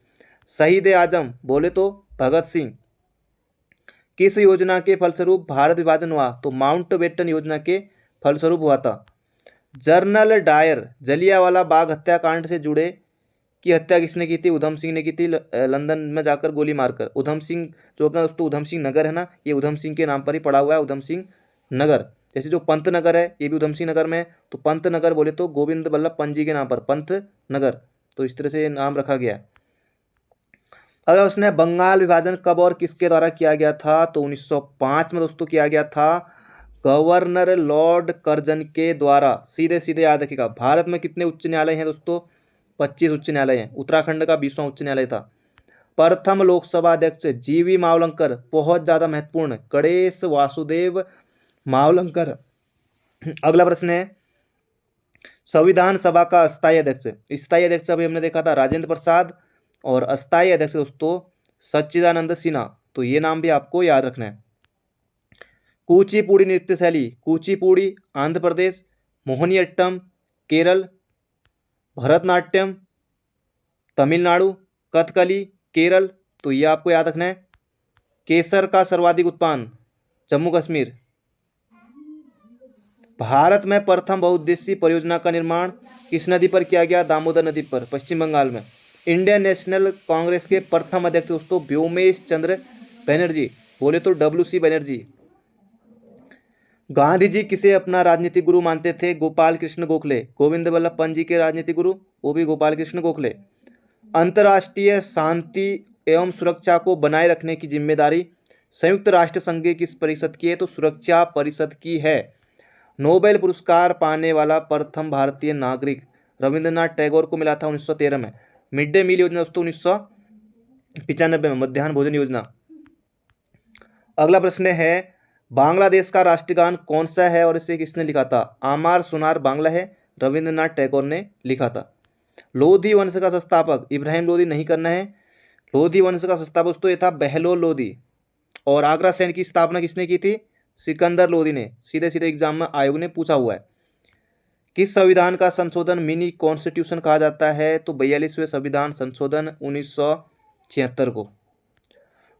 शहीद ए आजम बोले तो भगत सिंह। किस योजना के फलस्वरूप भारत विभाजन हुआ? तो माउंटबेटन योजना के फलस्वरूप हुआ था। जनरल डायर जलियांवाला बाग हत्याकांड से जुड़े की हत्या किसने की थी? उधम सिंह ने की थी, लंदन में जाकर गोली मारकर। उधम सिंह जो अपना दोस्तों उधम सिंह नगर है ना, ये उधम सिंह के नाम पर ही पड़ा हुआ है, उधम सिंह नगर। जैसे जो पंत नगर है ये भी उधम सिंह नगर में है, तो पंत नगर बोले तो गोविंद बल्लभ पंत जी के नाम पर पंत नगर, तो इस तरह से नाम रखा गया है। अगर उसने बंगाल विभाजन कब और किसके द्वारा किया गया था? तो 1905 में दोस्तों किया गया था, गवर्नर लॉर्ड कर्जन के द्वारा। सीधे सीधे याद रखिएगा। भारत में कितने उच्च न्यायालय हैं दोस्तों? 25 उच्च न्यायालय हैं। उत्तराखंड का 20वां उच्च न्यायालय था। प्रथम लोकसभा अध्यक्ष जीवी मावलंकर, बहुत ज्यादा महत्वपूर्ण, गणेश वासुदेव मावलंकर। अगला प्रश्न है, संविधान सभा का अस्थायी अध्यक्ष। स्थायी अध्यक्ष अभी हमने देखा था राजेंद्र प्रसाद, और अस्थायी अध्यक्ष दोस्तों सच्चिदानंद सिन्हा। तो ये नाम भी आपको याद रखना है। कुचिपुड़ी नृत्य शैली, कुचिपुड़ी आंध्र प्रदेश, मोहिनीअट्टम केरल, भरतनाट्यम तमिलनाडु, कथकली केरल। तो ये आपको याद रखना है। केसर का सर्वाधिक उत्पादन जम्मू कश्मीर। भारत में प्रथम बहुउद्देशीय परियोजना का निर्माण किस नदी पर किया गया? दामोदर नदी पर, पश्चिम बंगाल में। इंडियन नेशनल कांग्रेस के प्रथम अध्यक्ष दोस्तों व्योमेश चंद्र बनर्जी, बोले तो WC बनर्जी। गांधी जी किसे अपना राजनीतिक गुरु मानते थे? गोपाल कृष्ण गोखले। गोविंद बल्लभ पंत जी के राजनीतिक गुरु वो भी गोपाल कृष्ण गोखले। अंतर्राष्ट्रीय शांति एवं सुरक्षा को बनाए रखने की जिम्मेदारी संयुक्त राष्ट्र संघ की किस परिषद की है? तो सुरक्षा परिषद की है। नोबेल पुरस्कार पाने वाला प्रथम भारतीय नागरिक रविंद्रनाथ टैगोर को मिला था 1913 में। मिड डे मील योजना दोस्तों 1995 में, मध्याह्न भोजन योजना। अगला प्रश्न है, बांग्लादेश का राष्ट्रगान कौन सा है और इसे किसने लिखा था? आमार सुनार बांग्ला है, रविंद्रनाथ टैगोर ने लिखा था। लोधी वंश का संस्थापक इब्राहिम लोधी नहीं करना है। लोधी वंश का संस्थापक दोस्तों ये था बहलोल लोधी। और आगरा सैन की स्थापना किसने की थी? सिकंदर लोधी ने। सीधे सीधे एग्जाम में आयोग ने पूछा हुआ है। किस संविधान का संशोधन मिनी कॉन्स्टिट्यूशन कहा जाता है? तो 42वें संविधान संशोधन 1976 को।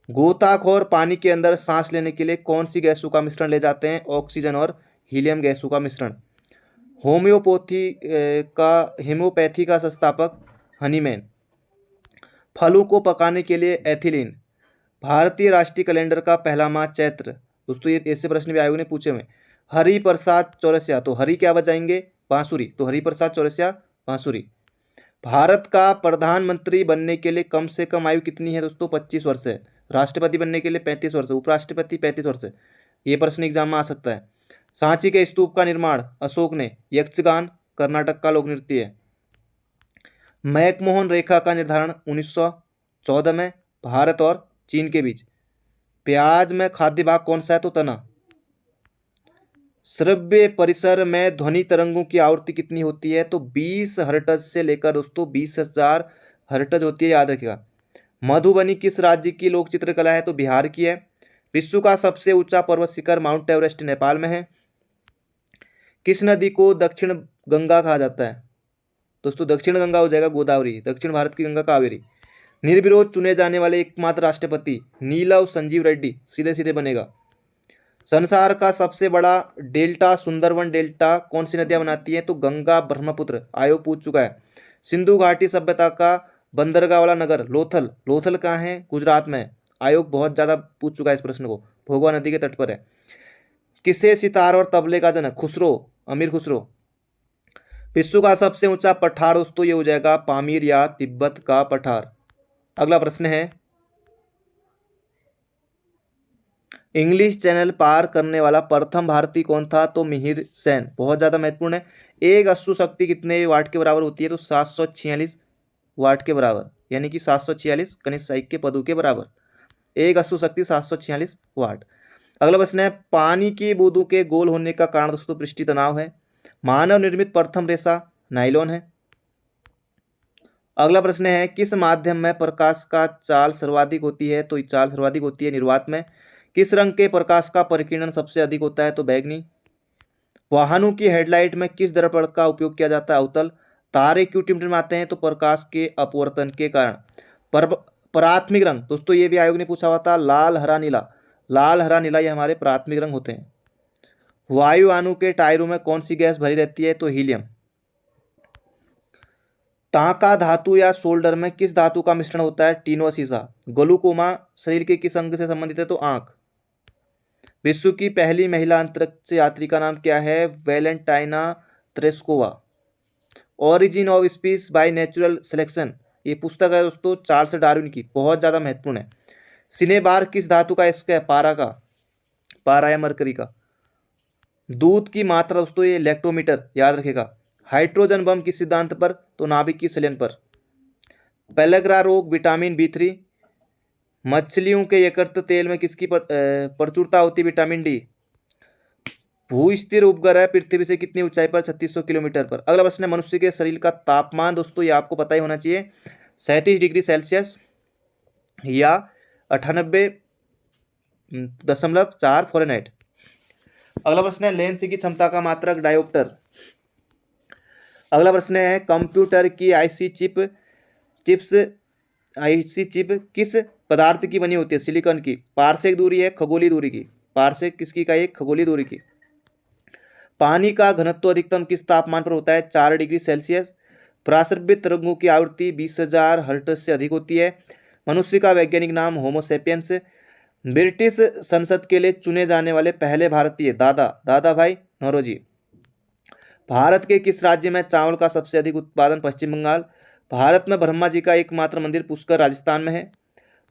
गोताखोर पानी के अंदर सांस लेने के लिए कौन सी गैसों का मिश्रण ले जाते हैं? ऑक्सीजन और हीलियम गैसों का मिश्रण। होम्योपैथी का संस्थापक हनीमैन। फलों को पकाने के लिए एथिलीन। भारतीय राष्ट्रीय कैलेंडर का पहला माह चैत्र। दोस्तों ये ऐसे प्रश्न भी आयोग ने पूछे हुए। हरि प्रसाद चौरसिया, तो हरि क्या बजाएंगे? बांसुरी, तो हरिप्रसाद चौरसिया बांसुरी। भारत का प्रधानमंत्री बनने के लिए कम से कम आयु कितनी है दोस्तों? 25 वर्ष है। राष्ट्रपति बनने के लिए 35 वर्ष है, उपराष्ट्रपति 35 वर्ष है। ये प्रश्न एग्जाम में आ सकता है। सांची के स्तूप का निर्माण अशोक ने। यक्षगान कर्नाटक का लोक नृत्य है। मैकमोहन रेखा का निर्धारण 1914 में भारत और चीन के बीच। प्याज में खाद्य भाग कौन सा है? तो तना। श्रव्य परिसर में ध्वनि तरंगों की आवृत्ति कितनी होती है? तो 20 हर्ट्ज से लेकर दोस्तों 20,000 हर्ट्ज होती है, याद रखिएगा। मधुबनी किस राज्य की लोक चित्रकला है? तो बिहार की है। विश्व का सबसे ऊंचा पर्वत शिखर माउंट एवरेस्ट नेपाल में है। किस नदी को दक्षिण गंगा कहा जाता है? दोस्तों दक्षिण गंगा हो जाएगा गोदावरी, दक्षिण भारत की गंगा कावेरी। निर्विरोध चुने जाने वाले एकमात्र राष्ट्रपति नीलव संजीव रेड्डी, सीधे सीधे बनेगा। संसार का सबसे बड़ा डेल्टा सुंदरवन डेल्टा कौन सी नदियां बनाती हैं? तो गंगा ब्रह्मपुत्र, आयोग पूछ चुका है। सिंधु घाटी सभ्यता का बंदरगाह वाला नगर लोथल, लोथल कहाँ है? गुजरात में। आयोग बहुत ज्यादा पूछ चुका है इस प्रश्न को, भोगवा नदी के तट पर है। किसे सितार और तबले का जनक? खुसरो, अमीर खुसरो। विश्व का सबसे ऊंचा पठार दोस्तों ये हो जाएगा पामीर या तिब्बत का पठार। अगला प्रश्न है, इंग्लिश चैनल पार करने वाला प्रथम भारतीय कौन था? तो मिहिर सेन, बहुत ज्यादा महत्वपूर्ण है। एक अश्व शक्ति कितने वाट के बराबर होती है? तो 746 वाट के बराबर, यानी कि 746 कनिष्क साइक के पदों के बराबर। एक अश्व शक्ति 746 वाट। अगला प्रश्न है, पानी की बूंदों के गोल होने का कारण दोस्तों पृष्ठीय तनाव है। मानव निर्मित प्रथम रेशा नाइलॉन है। अगला प्रश्न है, किस माध्यम में प्रकाश का चाल सर्वाधिक होती है? तो चाल सर्वाधिक होती है निर्वात में। किस रंग के प्रकाश का परिकीर्णन सबसे अधिक होता है? तो बैगनी। वाहनों की हेडलाइट में किस दर्पण का उपयोग किया जाता है? अवतल। तारे क्यों टिमटिमाते हैं? तो प्रकाश के अपवर्तन के कारण। प्राथमिक रंग दोस्तों ये भी आयोग ने पूछा हुआ था, लाल हरा नीला। लाल हरा नीला ये हमारे प्राथमिक रंग होते हैं। वायु अणु के टायरों में कौन सी गैस भरी रहती है? तो हीलियम। टांका धातु या सोल्डर में किस धातु का मिश्रण होता है? टीनो व सीसा। ग्लूकोमा शरीर के किस अंग से संबंधित है? तो आंख। विश्व की पहली महिला अंतरिक्ष यात्री का नाम क्या है? Valentina Tereshkova. Origin of species by natural selection ये पुस्तक है दोस्तों चार्ल्स डार्विन की, बहुत ज्यादा महत्वपूर्ण है। सिनेबार किस धातु का इसका है? पारा का, पारा या मरकरी का। दूध की मात्रा दोस्तों ये लैक्टोमीटर, याद रखेगा। हाइड्रोजन बम किस सिद्धांत पर? तो नाभिक की संलयन पर। पेलेग्रा रोग विटामिन B3। मछलियों के यकृत तेल में किसकी प्रचुरता होती है? Vitamin D। भू स्थिर उपग्रह पृथ्वी से कितनी ऊंचाई पर? 3600 किलोमीटर पर। अगला प्रश्न है, मनुष्य के शरीर का तापमान दोस्तों ये आपको पता ही होना चाहिए, 37 डिग्री सेल्सियस या 98.4 फ़ारेनहाइट। अगला प्रश्न है, लेंस की क्षमता का मात्रक डायोप्टर। अगला प्रश्न है, कंप्यूटर की आईसी चिप किस पदार्थ की बनी होती है? सिलिकॉन की। पारसेक दूरी है खगोलीय दूरी की। पारसेक किसकी का? एक खगोलीय दूरी की। पानी का घनत्व अधिकतम किस तापमान पर होता है? 4 डिग्री सेल्सियस। प्रस्रवित तरंगों की आवृत्ति 20,000 हर्ट्ज से अधिक होती है। मनुष्य का वैज्ञानिक नाम होमोसेपियंस। ब्रिटिश संसद के लिए चुने जाने वाले पहले भारतीय दादा भाई नौरोजी। भारत के किस राज्य में चावल का सबसे अधिक उत्पादन? पश्चिम बंगाल। भारत में ब्रह्मा जी का एकमात्र मंदिर पुष्कर राजस्थान में है।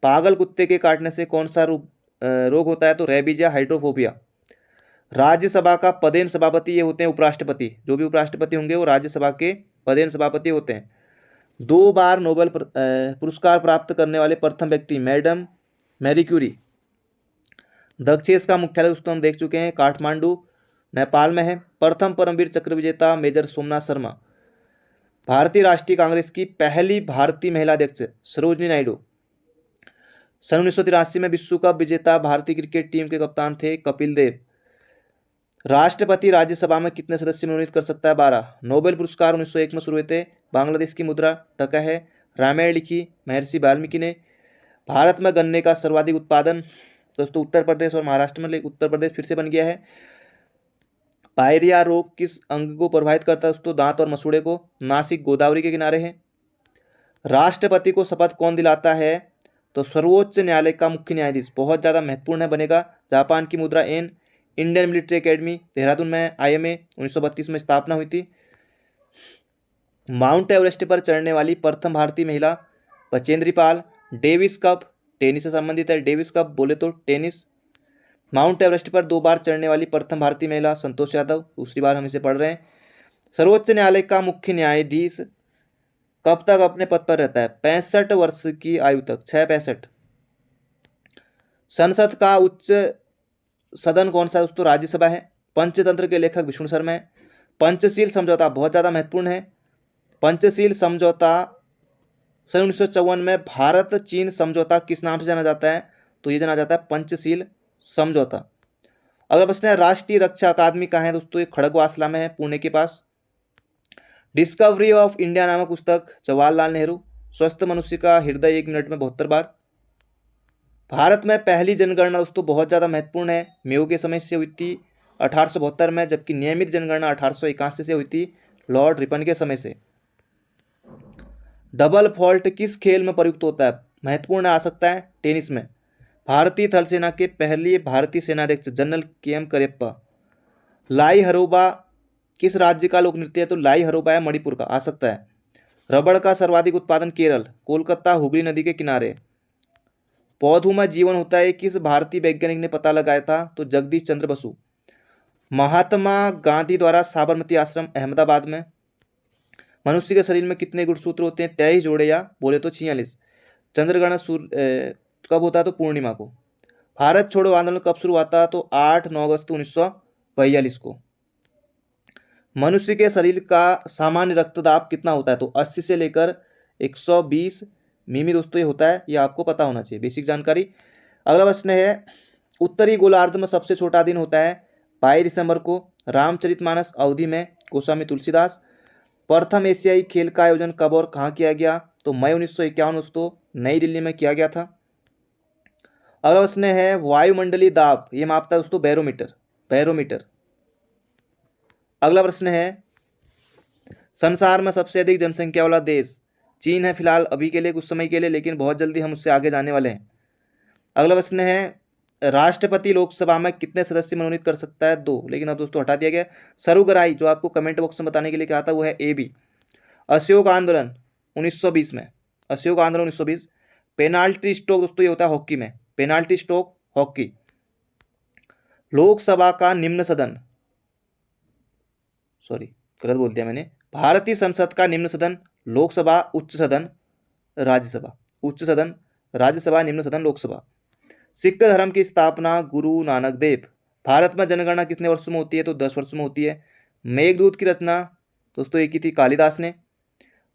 पागल कुत्ते के काटने से कौन सा रोग होता है? तो रेबीज या हाइड्रोफोबिया। राज्यसभा का पदेन सभापति ये होते हैं उपराष्ट्रपति। जो भी उपराष्ट्रपति होंगे वो राज्यसभा के पदेन सभापति होते हैं। 2 बार नोबेल पुरस्कार प्राप्त करने वाले प्रथम व्यक्ति मैडम मैरी क्यूरी। दक्षेश का मुख्यालय दोस्तों हम देख चुके हैं, काठमांडू नेपाल में है। प्रथम परमवीर चक्र विजेता मेजर सोमनाथ शर्मा। भारतीय राष्ट्रीय कांग्रेस की पहली भारतीय महिला अध्यक्ष सरोजनी नायडू। सन 1983 में विश्व कप विजेता भारतीय क्रिकेट टीम के कप्तान थे कपिल देव। राष्ट्रपति राज्यसभा में कितने सदस्य मनोनीत कर सकता है? 12। नोबेल पुरस्कार 1901 में शुरू हुए थे। बांग्लादेश की मुद्रा टका है। रामायण लिखी महर्षि वाल्मीकि ने। भारत में गन्ने का सर्वाधिक उत्पादन दोस्तों उत्तर प्रदेश और महाराष्ट्र में, उत्तर प्रदेश फिर से बन गया है। पायरिया रोग किस अंग को प्रभावित करता है दोस्तों? दांत और मसूड़े को। नासिक गोदावरी के किनारे है। राष्ट्रपति को शपथ कौन दिलाता है? तो सर्वोच्च न्यायालय का मुख्य न्यायाधीश, बहुत ज्यादा महत्वपूर्ण है बनेगा। जापान की मुद्रा yen. Indian military academy Dehradun में IMA 1932 में स्थापना हुई थी। माउंट एवरेस्ट पर चढ़ने वाली प्रथम भारतीय महिला Bachendri Pal. Davis cup, tennis से संबंधित है, डेविस कप बोले तो टेनिस। माउंट एवरेस्ट पर 2 बार चढ़ने वाली प्रथम भारतीय महिला संतोष यादव, दूसरी बार हम इसे पढ़ रहे हैं। सर्वोच्च न्यायालय का मुख्य न्यायाधीश कब तक अपने पद पर रहता है? 65 वर्ष की आयु तक, 665। संसद का उच्च सदन कौन सा है दोस्तों? राज्यसभा है। पंचतंत्र के लेखक विष्णु शर्मा है। पंचशील समझौता बहुत ज्यादा महत्वपूर्ण है। पंचशील समझौता सन 1954 में भारत चीन समझौता किस नाम से जाना जाता है? तो ये जाना जाता है पंचशील समझौता। अगला प्रश्न है, राष्ट्रीय रक्षा अकादमी कहाँ है दोस्तों? ये खड़गवासला में है, पुणे के पास। डिस्कवरी ऑफ इंडिया नामक पुस्तक जवाहरलाल नेहरू। स्वस्थ मनुष्य का हृदय 1 मिनट में 72 बार। भारत में पहली जनगणना दोस्तों बहुत ज़्यादा महत्वपूर्ण है, मेयो के समय से हुई थी 1872 में, जबकि नियमित जनगणना 1881 से हुई थी, लॉर्ड रिपन के समय से। डबल फॉल्ट किस खेल में प्रयुक्त होता है? महत्वपूर्ण आ सकता है टेनिस में। भारतीय थल सेना के पहले भारतीय सेनाध्यक्ष जनरल के.एम. करियप्पा। लाई हरोबा किस राज्य का लोक नृत्य है? तो लाई हरोबा है मणिपुर का, आ सकता है। रबड़ का सर्वाधिक उत्पादन केरल, कोलकाता हुगली नदी के किनारे। पौधों में जीवन होता है किस भारतीय वैज्ञानिक ने पता लगाया था? तो जगदीश चंद्र बसु। महात्मा गांधी द्वारा साबरमती आश्रम अहमदाबाद में। मनुष्य के शरीर में कितने गुणसूत्र होते हैं? 23 जोड़े, या बोले तो 46। चंद्रग्रहण कब होता है? तो पूर्णिमा को। भारत छोड़ो आंदोलन कब शुरू हुआ था? तो 8-9 अगस्त 1942 को। मनुष्य के शरीर का सामान्य रक्तदाब कितना होता है? तो 80 से लेकर 120 मिमी दोस्तों ये होता है, ये आपको पता होना चाहिए, बेसिक जानकारी। अगला प्रश्न है, उत्तरी गोलार्ध में सबसे छोटा दिन होता है 22 दिसंबर को। रामचरितमानस अवधि में, गोस्वामी तुलसीदास। प्रथम एशियाई खेल का आयोजन कब और कहाँ किया गया? तो मई 1951 दोस्तों नई दिल्ली में किया गया था। अगला प्रश्न है, वायुमंडलीय दाब ये मापता है दोस्तों बैरोमीटर, बैरोमीटर। अगला प्रश्न है, संसार में सबसे अधिक जनसंख्या वाला देश चीन है फिलहाल अभी के लिए, कुछ समय के लिए, लेकिन बहुत जल्दी हम उससे आगे जाने वाले हैं। अगला प्रश्न है, राष्ट्रपति लोकसभा में कितने सदस्य मनोनीत कर सकता है? 2, लेकिन अब दोस्तों हटा दिया गया। सरुगराई जो आपको कमेंट बॉक्स में बताने के लिए कहा था वो है ए बी। असहयोग आंदोलन 1920 में, असहयोग आंदोलन 1920। पेनाल्टी स्ट्रोक दोस्तों ये होता है हॉकी में, पेनाल्टी स्ट्रोक हॉकी। लोकसभा का निम्न सदन, सॉरी गलत बोल दिया मैंने, भारतीय संसद का निम्न सदन लोकसभा, उच्च सदन राज्यसभा, उच्च सदन राज्यसभा, निम्न सदन लोकसभा। सिख धर्म की स्थापना गुरु नानक देव। भारत में जनगणना कितने वर्षों में होती है? तो 10 वर्षों में होती है। मेघदूत की रचना दोस्तों एक की थी कालिदास ने।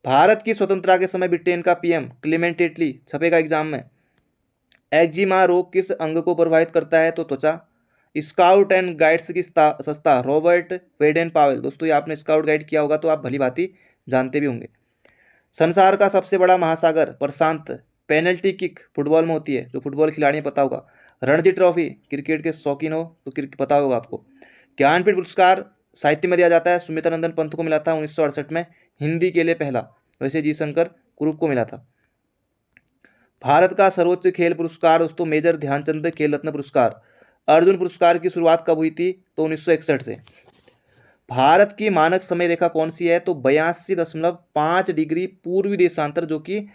भारत की स्वतंत्रता के समय ब्रिटेन का पीएम क्लेमेंट एटली, छपेगा एग्जाम में। एक्जिमा रोग किस अंग को प्रभावित करता है? तो त्वचा। स्काउट एंड गाइड्स की संस्था रॉबर्ट वेडेन पावेल, दोस्तों ये आपने स्काउट गाइड किया होगा तो आप भली भांति जानते भी होंगे। संसार का सबसे बड़ा महासागर प्रशांत। पेनल्टी किक फुटबॉल में होती है, जो फुटबॉल खिलाड़ी पता होगा। रणजी ट्रॉफी क्रिकेट के शौकीन हो तो क्रिकेट पता होगा आपको। ज्ञानपीठ पुरस्कार साहित्य में दिया जाता है, सुमित्रा नंदन पंत को मिला था 1968 में, हिंदी के लिए पहला, वैसे जी शंकर कुरूप को मिला था। भारत का सर्वोच्च खेल पुरस्कार दोस्तों मेजर ध्यानचंद खेल रत्न पुरस्कार। अर्जुन पुरस्कार की शुरुआत कब हुई थी? तो 1961 से। भारत की मानक समय रेखा कौन सी है? तो 82.5 डिग्री पूर्वी देशांतर, जो कि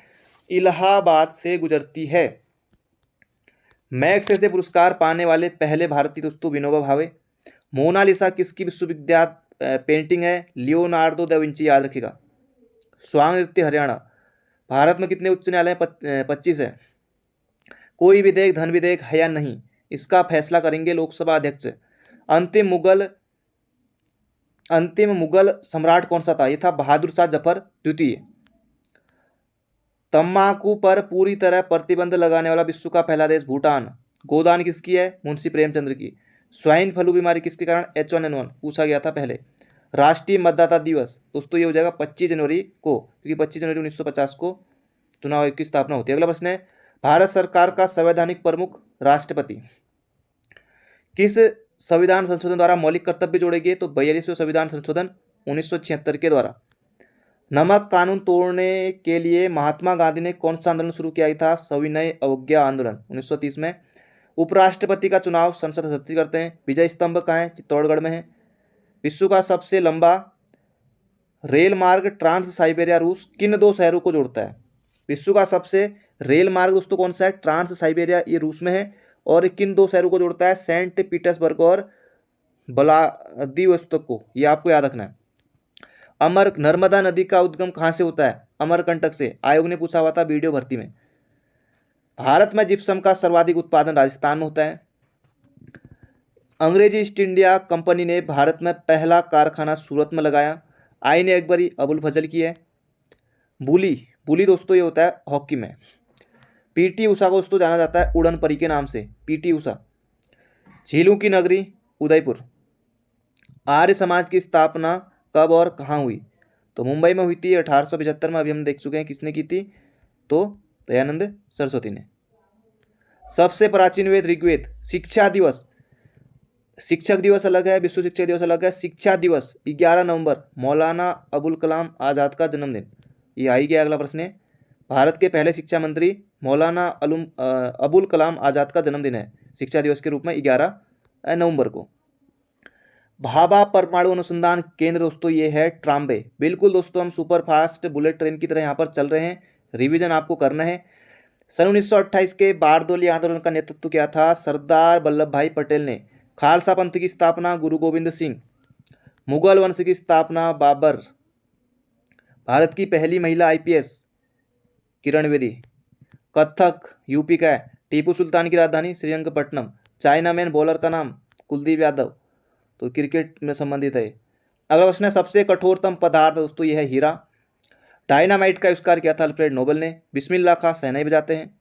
इलाहाबाद से गुजरती है। मैग्सेसे पुरस्कार पाने वाले पहले भारतीय दोस्तों विनोबा भावे। मोनालिसा किसकी विश्वविख्यात पेंटिंग है? लियोनार्डो दा विंची, याद रखिएगा। स्वांग नृत्य हरियाणा। भारत में कितने उच्च न्यायालय? 25 है। कोई विधेयक धन विधेयक है या नहीं, इसका फैसला करेंगे लोकसभा अध्यक्ष। अंतिम मुगल सम्राट कौन सा था? यह था बहादुर शाह जफर द्वितीय। तंबाकू पर पूरी तरह प्रतिबंध लगाने वाला विश्व का पहला देश भूटान। गोदान किसकी है? मुंशी प्रेमचंद्र की। स्वाइन फ्लू बीमारी किसके कारण? H1N1 पूछा गया था पहले। राष्ट्रीय मतदाता दिवस दोस्तों ये हो जाएगा 25 जनवरी को, क्योंकि 25 जनवरी 1950 को चुनाव आयोग की स्थापना होती है। अगला प्रश्न है, भारत सरकार का संवैधानिक प्रमुख राष्ट्रपति। किस संविधान संशोधन द्वारा मौलिक कर्तव्य जोड़े गए? तो 42वें संविधान संशोधन 1976 के द्वारा। नमक कानून तोड़ने के लिए महात्मा गांधी ने कौन सा आंदोलन शुरू किया था? सविनय अवज्ञा आंदोलन 1930 में। उपराष्ट्रपति का चुनाव संसद सदस्य करते हैं। विजय स्तंभ कहाँ है? चित्तौड़गढ़ में है। विश्व का सबसे लंबा रेल मार्ग ट्रांस साइबेरिया रूस किन दो शहरों को जोड़ता है? विश्व का सबसे रेल मार्ग दोस्तों कौन सा है? ट्रांस साइबेरिया, ये रूस में है। और ये किन दो शहरों को जोड़ता है? सेंट पीटर्सबर्ग और व्लादिवोस्तोक को, ये आपको याद रखना है। अमर नर्मदा नदी का उद्गम कहाँ से होता है? अमरकंटक से, आयोग ने पूछा हुआ था वीडियो भर्ती में। भारत में जिप्सम का सर्वाधिक उत्पादन राजस्थान में होता है। अंग्रेजी ईस्ट इंडिया कंपनी ने भारत में पहला कारखाना सूरत में लगाया। आईने अकबरी अबुल फजल की है। बुली, बुली दोस्तों ये होता है हॉकी में। पीटी उषा को दोस्तों जाना जाता है उड़न परी के नाम से, पीटी उषा। झीलों की नगरी उदयपुर। आर्य समाज की स्थापना कब और कहाँ हुई? तो मुंबई में हुई थी 1875 में। अभी हम देख चुके हैं किसने की थी, तो दयानंद सरस्वती ने। सबसे प्राचीन वेद ऋग्वेद। शिक्षा दिवस, शिक्षक दिवस अलग है, विश्व शिक्षा दिवस अलग है। शिक्षा दिवस 11 नवंबर, मौलाना अबुल कलाम आज़ाद का जन्मदिन। ये आई गया अगला प्रश्न है। भारत के पहले शिक्षा मंत्री मौलाना अबुल कलाम आज़ाद का जन्मदिन है शिक्षा दिवस के रूप में 11 नवंबर को। भाभा परमाणु अनुसंधान केंद्र दोस्तों ये है ट्राम्बे। बिल्कुल दोस्तों, हम सुपर फास्ट बुलेट ट्रेन की तरह यहाँ पर चल रहे हैं, रिवीजन आपको करना है। सन 1928 के बारदोली आंदोलन का नेतृत्व किया था सरदार वल्लभ भाई पटेल ने। खालसा पंथ की स्थापना गुरु गोविंद सिंह। मुगल वंश की स्थापना बाबर। भारत की पहली महिला आईपीएस किरण बेदी। कथक यूपी का है। टीपू सुल्तान की राजधानी श्रीरंगपट्टनम। चाइना मैन बॉलर का नाम कुलदीप यादव, तो क्रिकेट में संबंधित है। अगला क्वेश्चन है सबसे कठोरतम पदार्थ दोस्तों ये है हीरा। डायनामाइट का आविष्कार किया था अल्फ्रेड नोबेल ने। बिस्मिल्लाह खां शहनाई बजाते हैं।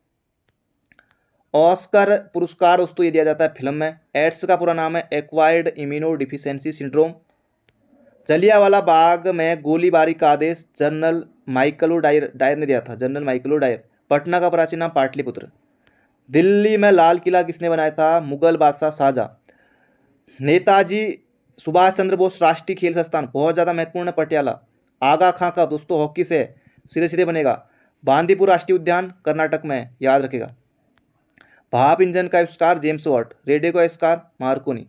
ऑस्कर पुरस्कार दोस्तों ये दिया जाता है फिल्म में। एड्स का पूरा नाम है acquired immuno deficiency syndrome. Jallianwala Bagh में गोलीबारी का आदेश जनरल माइकलो डायर ने दिया था, जनरल माइकलो डायर। पटना का प्राचीन नाम पाटलिपुत्र। दिल्ली में लाल किला किसने बनाया था? मुगल बादशाह शाहजहां। नेताजी सुभाष चंद्र बोस राष्ट्रीय खेल संस्थान बहुत ज़्यादा महत्वपूर्ण है पटियाला। आगा खां का दोस्तों हॉकी से सीधे सीधे बनेगा। बांदीपुर राष्ट्रीय उद्यान कर्नाटक में, याद रखेगा। भाप इंजन का आविष्कार जेम्स वाट। रेडियो का आविष्कार मार्कोनी।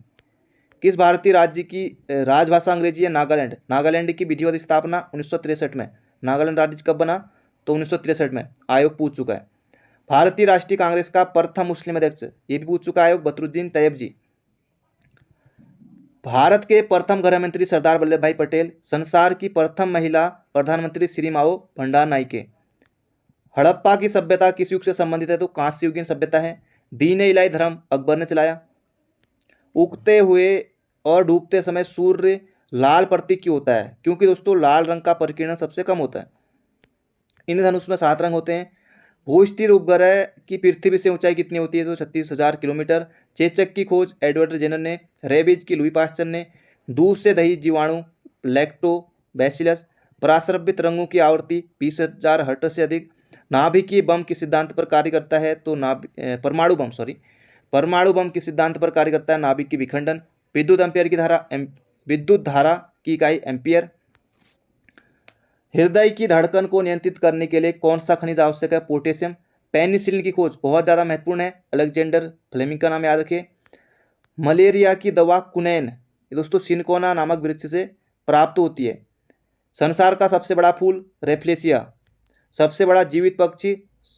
किस भारतीय राज्य की राजभाषा अंग्रेजी है? नागालैंड। नागालैंड की विधिवत स्थापना 1963 में। नागालैंड राज्य कब बना? तो 1963 में, आयोग पूछ चुका है। भारतीय राष्ट्रीय कांग्रेस का प्रथम मुस्लिम अध्यक्ष, ये भी पूछ चुका आयोग, बदरुद्दीन तैयब जी। भारत के प्रथम गृह मंत्री सरदार वल्लभ भाई पटेल। संसार की प्रथम महिला प्रधानमंत्री श्री माओ भंडार नाइके। हड़प्पा की सभ्यता किस युग से संबंधित है? तो कांस्य युगीन सभ्यता है। दीन ए इलाही धर्म अकबर ने चलाया। उगते हुए और डूबते समय सूर्य लाल प्रतीक क्यों होता है? क्योंकि दोस्तों लाल रंग का परिकिरण सबसे कम होता है। इंद्रधनुष में 7 रंग होते हैं। भूस्थिर उपग्रह की पृथ्वी से ऊंचाई कितनी होती है? तो 36,000 किलोमीटर। चेचक की खोज एडवर्ड जेनर ने। रेबीज की लुई पास्चर ने। दूध से दही जीवाणु लैक्टोबैसिलस। पराश्रवित रंगों की आवृत्ति 20,000 हर्ट्ज से अधिक। नाभिकीय बम किस सिद्धांत पर कार्य करता है? तो परमाणु बम किस सिद्धांत पर कार्य करता है? नाभिक की विखंडन। विद्युत धारा की इकाई एम्पियर। हृदय की धड़कन को नियंत्रित करने के लिए कौन सा खनिज आवश्यक है? पोटेशियम। पेनिसिलिन की खोज बहुत ज़्यादा महत्वपूर्ण है, अलेक्जेंडर फ्लेमिंग का नाम याद रखिए। मलेरिया की दवा कुनैन, ये दोस्तों सिनकोना नामक वृक्ष से प्राप्त होती है। संसार का सबसे बड़ा फूल रेफ्लेसिया। सबसे बड़ा जीवित पक्षी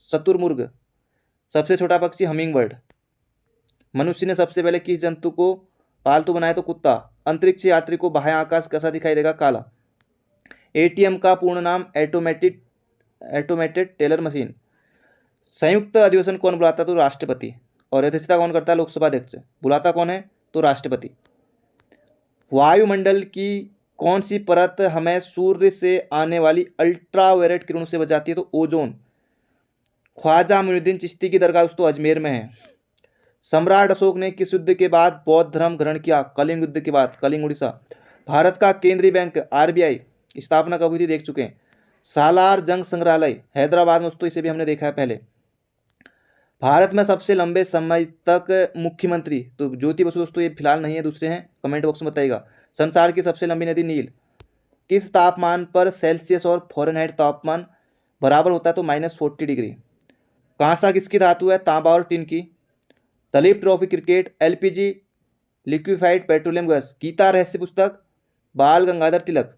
शतुरमुर्ग। सबसे छोटा पक्षी हमिंगबर्ड। मनुष्य ने सबसे पहले किस जंतु को पालतू बनाया? तो कुत्ता। अंतरिक्ष यात्री को बाह्य आकाश कैसा दिखाई देगा? काला। एटीएम का पूर्ण नाम ऑटोमेटेड टेलर मशीन। संयुक्त अधिवेशन कौन बुलाता है? तो राष्ट्रपति। और अध्यक्षता कौन करता है? लोकसभा अध्यक्ष। बुलाता कौन है? तो राष्ट्रपति। वायुमंडल की कौन सी परत हमें सूर्य से आने वाली अल्ट्रावायलेट किरणों से बचाती है? तो ओजोन। ख्वाजा मुइनुद्दीन चिश्ती की दरगाह दोस्तों अजमेर में है। सम्राट अशोक ने किस युद्ध के बाद बौद्ध धर्म ग्रहण किया? कलिंग युद्ध के बाद, कलिंग उड़ीसा। भारत का केंद्रीय बैंक आरबीआई स्थापना कब हुई थी? देख चुके हैं। सालार जंग संग्रहालय हैदराबाद में दोस्तों, इसे भी हमने देखा है पहले। भारत में सबसे लंबे समय तक मुख्यमंत्री, तो ज्योति बसु दोस्तों ये फिलहाल नहीं है, दूसरे हैं, कमेंट बॉक्स में बताइएगा। संसार की सबसे लंबी नदी नील। किस तापमान पर सेल्सियस और फ़ारेनहाइट तापमान बराबर होता है? तो -40 डिग्री। कांसा किसकी धातु है? तांबा और टिन की। Duleep trophy cricket. LPG liquefied petroleum gas. Gita Rahasya पुस्तक बाल गंगाधर तिलक।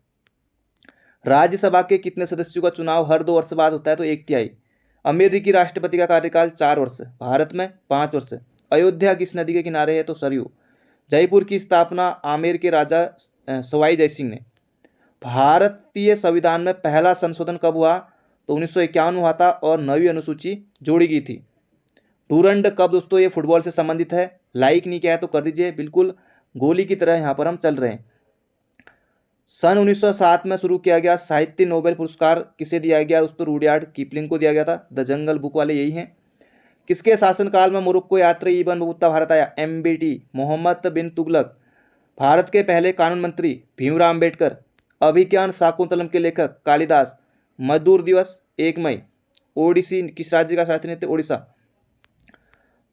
राज्यसभा के कितने सदस्यों का चुनाव हर 2 वर्ष बाद होता है? तो 1/3। अमेरिकी राष्ट्रपति का कार्यकाल 4 वर्ष, भारत में 5 वर्ष। अयोध्या किस नदी के किनारे है? तो सरयू। जयपुर की स्थापना आमेर के राजा सवाई जयसिंह ने। भारतीय संविधान में पहला संशोधन कब हुआ? तो 1951 में हुआ था और 9वीं अनुसूची जोड़ी गई थी। डूरंड कब? दोस्तों ये फुटबॉल से संबंधित है। लाइक नहीं किया है तो कर दीजिए, बिल्कुल गोली की तरह यहाँ पर हम चल रहे हैं। सन 1907 में शुरू किया गया साहित्य नोबेल पुरस्कार किसे दिया गया? दोस्तों रुडयार्ड किपलिंग को दिया गया था। द जंगल बुक वाले यही हैं। किसके शासनकाल में मोरक्को यात्री इब्न बतूता भारत आया? MBT मोहम्मद बिन तुगलक। भारत के पहले कानून मंत्री भीमराव अम्बेडकर। अभिज्ञान शाकुंतलम के लेखक कालिदास। मजदूर दिवस 1 मई। ओडिसी किस राज्य का शास्त्रीय नृत्य? ओडिशा।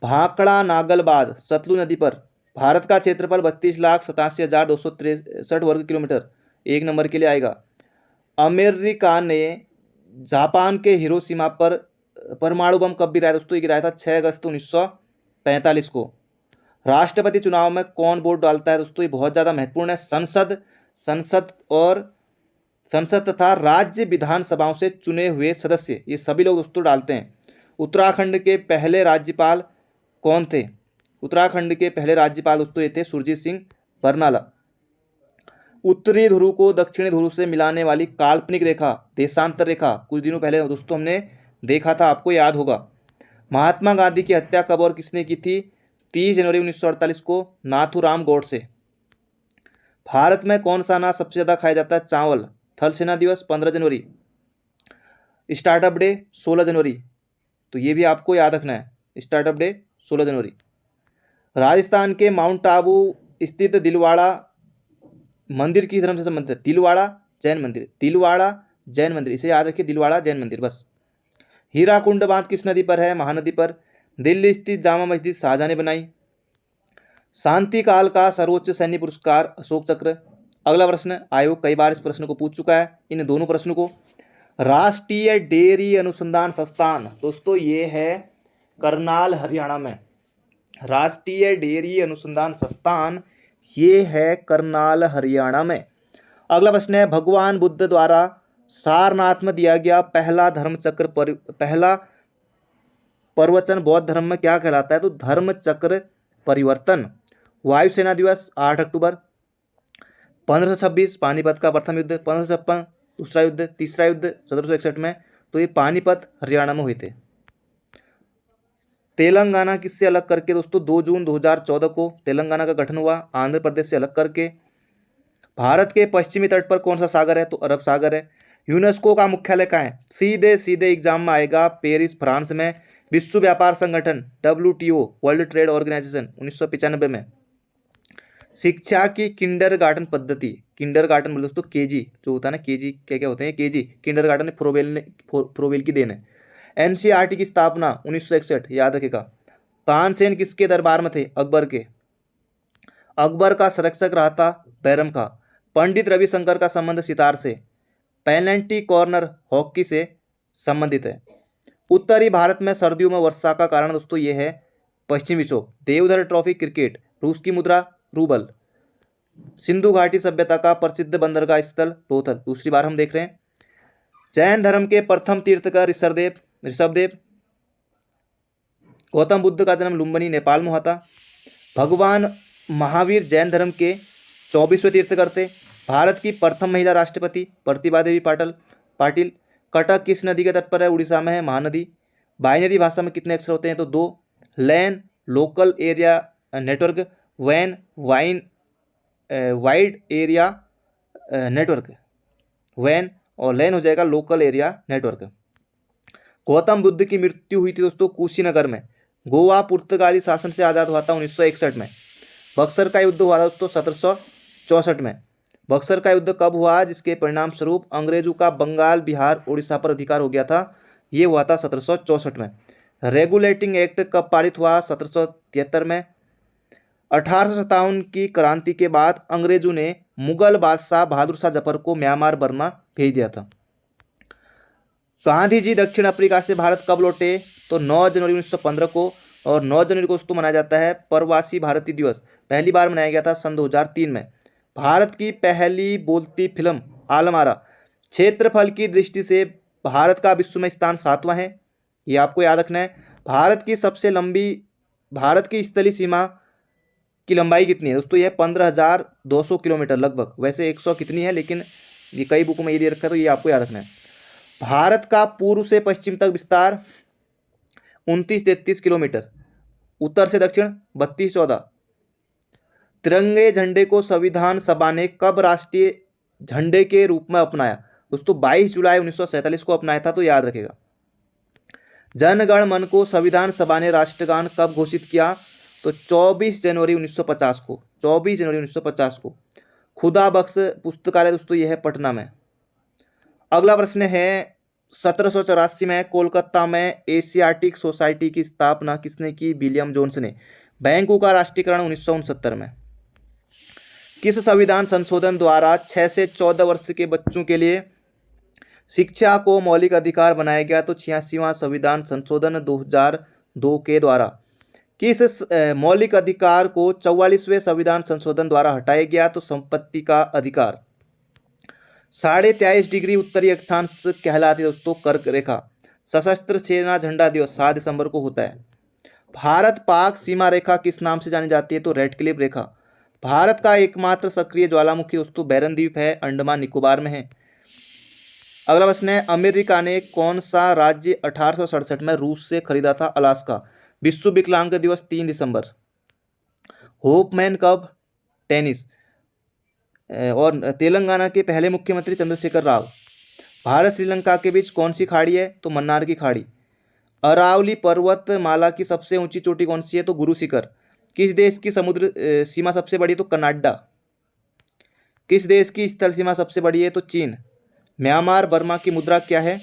भाखड़ा नागलबाद सतलुज नदी पर। भारत का क्षेत्रफल 32,87,263 वर्ग किलोमीटर। 1 नंबर के लिए आएगा। अमेरिका ने जापान के हिरोशिमा पर परमाणु बम कब गिराया? दोस्तों ये गिराया था 6 अगस्त 1945 को। राष्ट्रपति चुनाव में कौन वोट डालता है? दोस्तों ये बहुत ज़्यादा महत्वपूर्ण है। संसद तथा राज्य विधानसभाओं से चुने हुए सदस्य, ये सभी लोग दोस्तों डालते हैं। उत्तराखंड के पहले राज्यपाल कौन थे? उत्तराखंड के पहले राज्यपाल दोस्तों ये थे सुरजीत सिंह बरनाला। उत्तरी ध्रुव को दक्षिणी ध्रुव से मिलाने वाली काल्पनिक रेखा, देशांतर रेखा, कुछ दिनों पहले दोस्तों हमने देखा था, आपको याद होगा। महात्मा गांधी की हत्या कब और किसने की थी? 30 जनवरी 1948 को नाथूराम गोडसे। भारत में कौन सा अनाज सबसे ज़्यादा खाया जाता है? चावल। थल सेना दिवस 15 जनवरी। स्टार्टअप डे 16 जनवरी। तो ये भी आपको याद रखना है, स्टार्टअप डे 16 जनवरी। राजस्थान के माउंट आबू स्थित दिलवाड़ा मंदिर किस धर्म से संबंधित है? दिलवाड़ा जैन मंदिर। दिलवाड़ा जैन मंदिर, इसे याद रखिए, दिलवाड़ा जैन मंदिर बस। हीराकुंड बांध किस नदी पर है? महानदी पर। दिल्ली स्थित जामा मस्जिद शाहजहां ने बनाई। शांति काल का सर्वोच्च सैन्य पुरस्कार अशोक चक्र। अगला प्रश्न, आयोग कई बार इस प्रश्न को पूछ चुका है, इन दोनों प्रश्नों को। राष्ट्रीय डेयरी अनुसंधान संस्थान दोस्तों ये है करनाल हरियाणा में। राष्ट्रीय डेयरी अनुसंधान संस्थान ये है करनाल हरियाणा में। अगला प्रश्न है, भगवान बुद्ध द्वारा सारनाथ में दिया गया पहला पहला प्रवचन बौद्ध धर्म में क्या कहलाता है? तो धर्म चक्र परिवर्तन। वायुसेना दिवस 8 अक्टूबर। 1526 पानीपत का प्रथम युद्ध। 1556 दूसरा युद्ध। तीसरा युद्ध 1761 में। तो ये पानीपत हरियाणा में हुए थे। तेलंगाना किससे अलग करके? दोस्तों 2 जून 2014 को तेलंगाना का गठन हुआ, आंध्र प्रदेश से अलग करके। भारत के पश्चिमी तट पर कौन सा सागर है? तो अरब सागर है। यूनेस्को का मुख्यालय कहाँ है? सीधे एग्जाम में आएगा, पेरिस फ्रांस में। विश्व व्यापार संगठन WTO वर्ल्ड ट्रेड ऑर्गेनाइजेशन 1995 में। शिक्षा की किंडरगार्टन पद्धति, किंडरगार्टन बोले दोस्तों KG जो होता है ना, KG क्या क्या होते हैं? KG किंडरगार्टन ने फ्रोवेल की देन है। NCERT की स्थापना 1961, याद रखेगा। तानसेन किसके दरबार में थे? अकबर के। अकबर का संरक्षक रहा था बैरम खां। पंडित रविशंकर का संबंध सितार से, पेनल्टी कॉर्नर हॉकी से संबंधित है। उत्तरी भारत में सर्दियों में वर्षा का कारण दोस्तों ये है पश्चिमी विक्षोभ। देवधर ट्रॉफी क्रिकेट, रूस की मुद्रा रूबल। सिंधु घाटी सभ्यता का प्रसिद्ध बंदरगाह स्थल लोथल, दूसरी बार हम देख रहे हैं। जैन धर्म के प्रथम तीर्थकर ऋषभदेव। गौतम बुद्ध का जन्म लुम्बिनी नेपाल में हुआ था। भगवान महावीर जैन धर्म के 24वें तीर्थकर थे। भारत की प्रथम महिला राष्ट्रपति प्रतिभा देवी पाटिल। कटक किस नदी के तट पर है? उड़ीसा में है, महानदी। बाइनरी भाषा में कितने अक्षर होते हैं? तो 2। लैन local area network, van wide area network. Van और लैन हो जाएगा local area network. Gautam Buddha की मृत्यु हुई थी दोस्तों कुशीनगर में। गोवा पुर्तगाली शासन से आज़ाद हुआ था 1961 में। बक्सर का युद्ध हुआ था दोस्तों 1764 में। बक्सर का युद्ध कब हुआ जिसके परिणाम स्वरूप अंग्रेजों का बंगाल, बिहार, उड़ीसा पर अधिकार हो गया था? ये हुआ था 1764 में। रेगुलेटिंग एक्ट कब पारित हुआ? 1773 में। 1857 की क्रांति के बाद अंग्रेजों ने मुगल बादशाह बहादुर शाह जफर को म्यांमार बर्मा भेज दिया था। गांधी जी दक्षिण अफ्रीका से भारत कब लौटे? तो 9 जनवरी 1915 को। और 9 जनवरी को दोस्तों मनाया जाता है प्रवासी भारतीय दिवस। पहली बार मनाया गया था सन 2003 में। भारत की पहली बोलती फिल्म आलमारा क्षेत्रफल की दृष्टि से भारत का विश्व में स्थान 7वां है, ये आपको याद रखना है। भारत की स्थलीय सीमा की लंबाई कितनी है दोस्तों? यह 15,200 किलोमीटर लगभग, वैसे 100 कितनी है लेकिन ये कई बुकों में ये दे रखा है, तो ये आपको याद रखना है। भारत का पूर्व से पश्चिम तक विस्तार 29-33 किलोमीटर, उत्तर से दक्षिण 32-14। तिरंगे झंडे को संविधान सभा ने कब राष्ट्रीय झंडे के रूप में अपनाया? दोस्तों 22 जुलाई 1947 को अपनाया था, तो याद रखेगा। जन गण मन को संविधान सभा ने राष्ट्रगान कब घोषित किया? तो 24 जनवरी 1950 को, 24 जनवरी 1950 को। खुदा बख्श पुस्तकालय दोस्तों यह है पटना में। अगला प्रश्न है 1784 में कोलकाता में एशियाटिक सोसाइटी की स्थापना किसने की? विलियम जोन्स ने। बैंकों का राष्ट्रीयकरण 1969 में। किस संविधान संशोधन द्वारा 6 से 14 वर्ष के बच्चों के लिए शिक्षा को मौलिक अधिकार बनाया गया? तो 86वां संविधान संशोधन 2002 के द्वारा। किस मौलिक अधिकार को 44वें संविधान संशोधन द्वारा हटाया गया? तो संपत्ति का अधिकार। 23.5 डिग्री उत्तरी अक्षांश कहलाती है दोस्तों कर्क रेखा। सशस्त्र सेना झंडा दिवस 7 दिसंबर को होता है। भारत पाक सीमा रेखा किस नाम से जानी जाती है? तो रेड क्लिफ रेखा। भारत का एकमात्र सक्रिय ज्वालामुखी दोस्तों बैरन द्वीप है, अंडमान निकोबार में है। अगला प्रश्न है अमेरिका ने कौन सा राज्य 1867 में रूस से खरीदा था? अलास्का। विश्व विकलांग दिवस 3 दिसंबर। होपमैन कब? टेनिस। और तेलंगाना के पहले मुख्यमंत्री चंद्रशेखर राव। भारत श्रीलंका के बीच कौन सी खाड़ी है? तो मन्नार की खाड़ी। अरावली पर्वतमाला की सबसे ऊंची चोटी कौन सी है? तो गुरु शिखर। किस देश की समुद्र सीमा सबसे बड़ी है? तो कनाडा। किस देश की स्थल सीमा सबसे बड़ी है? तो चीन। म्यांमार बर्मा की मुद्रा क्या है?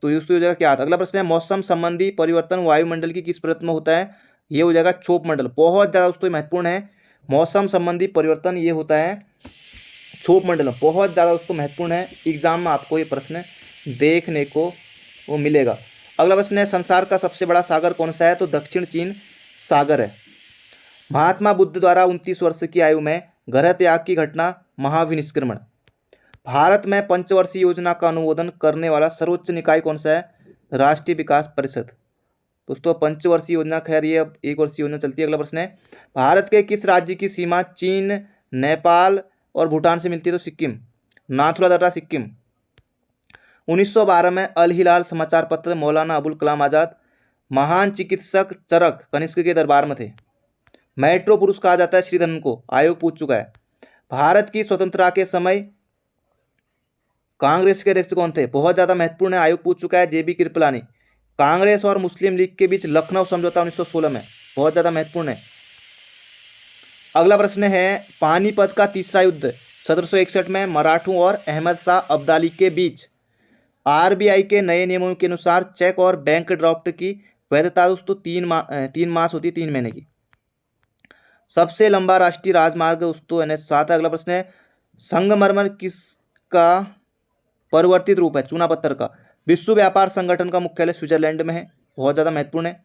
तो दोस्तों हो जाएगा क्या? अगला प्रश्न है मौसम संबंधी परिवर्तन वायुमंडल की किस परत में होता है? ये हो जाएगा क्षोभ मंडल। बहुत ज्यादा दोस्तों महत्वपूर्ण है। मौसम संबंधी परिवर्तन ये होता है क्षोभ मंडल में, बहुत ज्यादा दोस्तों महत्वपूर्ण है। एग्जाम में आपको ये प्रश्न देखने को वो मिलेगा। अगला प्रश्न है संसार का सबसे बड़ा सागर कौन सा है? तो दक्षिण चीन सागर है। महात्मा बुद्ध द्वारा 29 वर्ष की आयु में ग्रह त्याग की घटना महाविनिष्क्रमण। भारत में पंचवर्षीय योजना का अनुमोदन करने वाला सर्वोच्च निकाय कौन सा है? राष्ट्रीय विकास परिषद। दोस्तों पंचवर्षीय योजना, खैर ये अब 1 वर्षीय योजना चलती है। अगला प्रश्न है भारत के किस राज्य की सीमा चीन, नेपाल और भूटान से मिलती है? तो सिक्किम। नाथुला दर्रा सिक्किम। 1912 में अल हिलाल समाचार पत्र मौलाना अबुल कलाम आजाद महान चिकित्सक चरक कनिष्क के दरबार में थे। मेट्रो पुरुष कहा जाता है श्रीधरन को, आयोग पूछ चुका है। भारत की स्वतंत्रता के समय कांग्रेस के अध्यक्ष कौन थे? बहुत ज्यादा महत्वपूर्ण है, आयोग पूछ चुका है, जेबी कृपलानी। कांग्रेस और मुस्लिम लीग के बीच लखनऊ समझौता 1916 में, बहुत ज्यादा महत्वपूर्ण है। अगला प्रश्न है पानीपत का तीसरा युद्ध 1761 में मराठों और अहमद शाह अब्दाली के बीच आरबीआई के नए नियमों के अनुसार चेक और बैंक ड्राफ्ट की वैधता दोस्तों 3 मास होती है, 3 महीने की। सबसे लंबा राष्ट्रीय राजमार्ग दोस्तों NH7 है। अगला प्रश्न है संगमरमर किसका परिवर्तित रूप है? चूना पत्थर का। विश्व व्यापार संगठन का मुख्यालय स्विट्जरलैंड में है, बहुत ज्यादा महत्वपूर्ण है।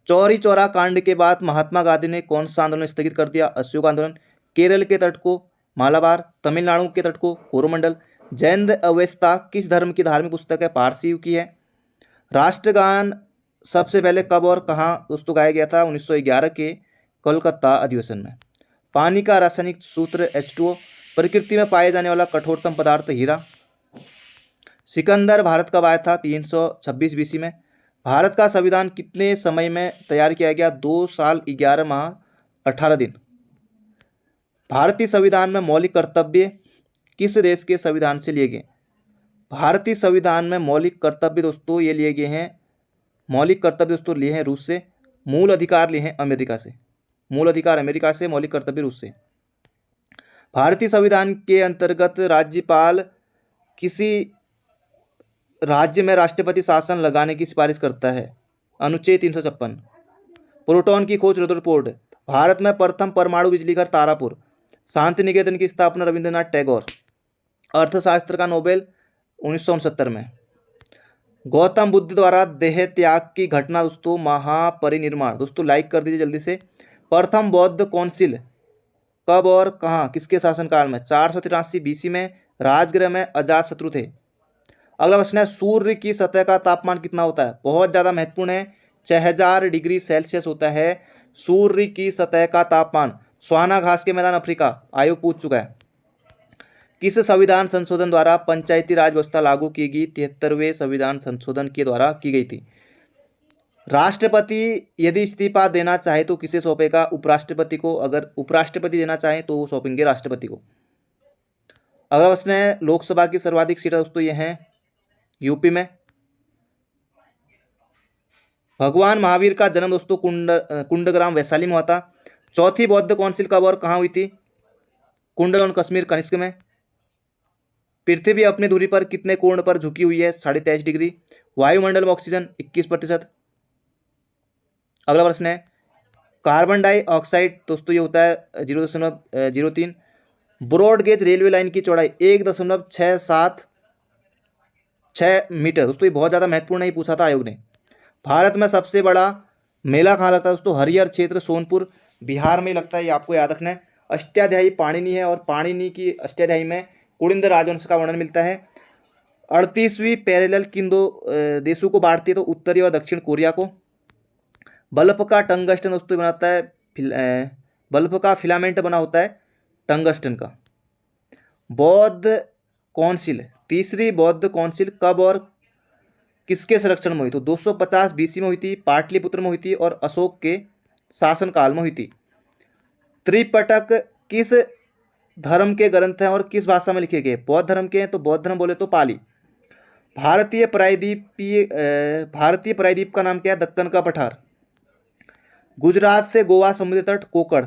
चौरी चौरा कांड के बाद महात्मा गांधी ने कौन सा आंदोलन स्थगित कर दिया? असहयोग आंदोलन। केरल के तट को मालाबार, तमिलनाडु के तट को कोरोमंडल। जैन अवेस्ता किस धर्म की धार्मिक पुस्तक है? पारसी की है। राष्ट्रगान सबसे पहले कब और कहाँ दोस्तों गाया गया था? 1911 के कोलकाता अधिवेशन में। पानी का रासायनिक सूत्र H2O। प्रकृति में पाए जाने वाला कठोरतम पदार्थ हीरा। सिकंदर भारत कब आया था? 326 BC में। भारत का संविधान कितने समय में तैयार किया गया? 2 साल 11 माह 18 दिन। भारतीय संविधान में मौलिक कर्तव्य किस देश के संविधान से लिए गए? भारतीय संविधान में मौलिक कर्तव्य दोस्तों ये लिए गए हैं, मौलिक कर्तव्य दोस्तों लिए हैं रूस से। मूल अधिकार लिए हैं अमेरिका से। मूल अधिकार अमेरिका से, मौलिक कर्तव्य रूस से। भारतीय संविधान के अंतर्गत राज्यपाल किसी राज्य में राष्ट्रपति शासन लगाने की सिफारिश करता है? अनुच्छेद 356। प्रोटॉन की खोज रुद्रपुर। भारत में प्रथम परमाणु बिजली घर तारापुर। शांति निकेतन की स्थापना रविंद्रनाथ टैगोर। अर्थशास्त्र का नोबेल 1969 में। गौतम बुद्ध द्वारा देह त्याग की घटना दोस्तों महापरिनिर्वाण। दोस्तों लाइक कर दीजिए जल्दी से। प्रथम बौद्ध काउंसिल कब और कहाँ किसके शासनकाल में? 483 बीसी में, राजगृह में, अजातशत्रु थे। अगला प्रश्न है, सूर्य की सतह का तापमान कितना होता है? बहुत ज़्यादा महत्वपूर्ण है, 6000 डिग्री सेल्सियस होता है सूर्य की सतह का तापमान। स्वाना घास के मैदान, अफ्रीका, आयोग पूछ चुका है। किस संविधान संशोधन द्वारा पंचायती राज व्यवस्था लागू की गई? 73वें संविधान संशोधन के द्वारा की गई थी। राष्ट्रपति यदि इस्तीफा देना चाहे तो किसे सौंपेगा? उपराष्ट्रपति को। अगर उपराष्ट्रपति देना चाहे तो वो सौंपेंगे राष्ट्रपति को। अगला प्रश्न है, लोकसभा की सर्वाधिक सीटें दोस्तों ये हैं यूपी में। भगवान महावीर का जन्म दोस्तों कुंडग्राम वैशाली में हुआ था। चौथी बौद्ध काउंसिल कब और कहाँ हुई थी? कुंडल कश्मीर कनिष्क में। पृथ्वी अपनी धुरी पर कितने कोण पर झुकी हुई है? 23.5 डिग्री। वायुमंडल में ऑक्सीजन 21%। अगला प्रश्न है, कार्बन डाइऑक्साइड दोस्तों ये होता है 0.03। ब्रॉड गेज रेलवे लाइन की चौड़ाई 1.676 मीटर। दोस्तों ये बहुत ज़्यादा महत्वपूर्ण नहीं पूछा था आयोग ने। भारत में सबसे बड़ा मेला कहाँ लगता है दोस्तों? हरिहर क्षेत्र सोनपुर बिहार में लगता है, ये आपको याद रखना है। अष्टाध्यायी पाणिनि है और पाणिनि की अष्टाध्यायी में कुलिंद राजवंश का वर्णन मिलता है। 38वीं पैरेलल किन दो देशों को बांटती है? तो उत्तरी और दक्षिण कोरिया को। बल्ब का टंगस्टन दोस्तों बनाता है बल्ब का फिलामेंट बना होता है टंगस्टन का। बौद्ध काउंसिल, तीसरी बौद्ध काउंसिल कब और किसके संरक्षण में हुई? तो 250 बीसी में हुई थी, पाटलिपुत्र में हुई थी और अशोक के शासनकाल में हुई थी। त्रिपिटक किस धर्म के ग्रंथ हैं और किस भाषा में लिखे गए? बौद्ध धर्म के हैं, तो बौद्ध धर्म बोले तो पाली। भारतीय प्रायद्वीप का नाम क्या है? दक्कन का पठार। गुजरात से गोवा समुद्र तट कोकड़।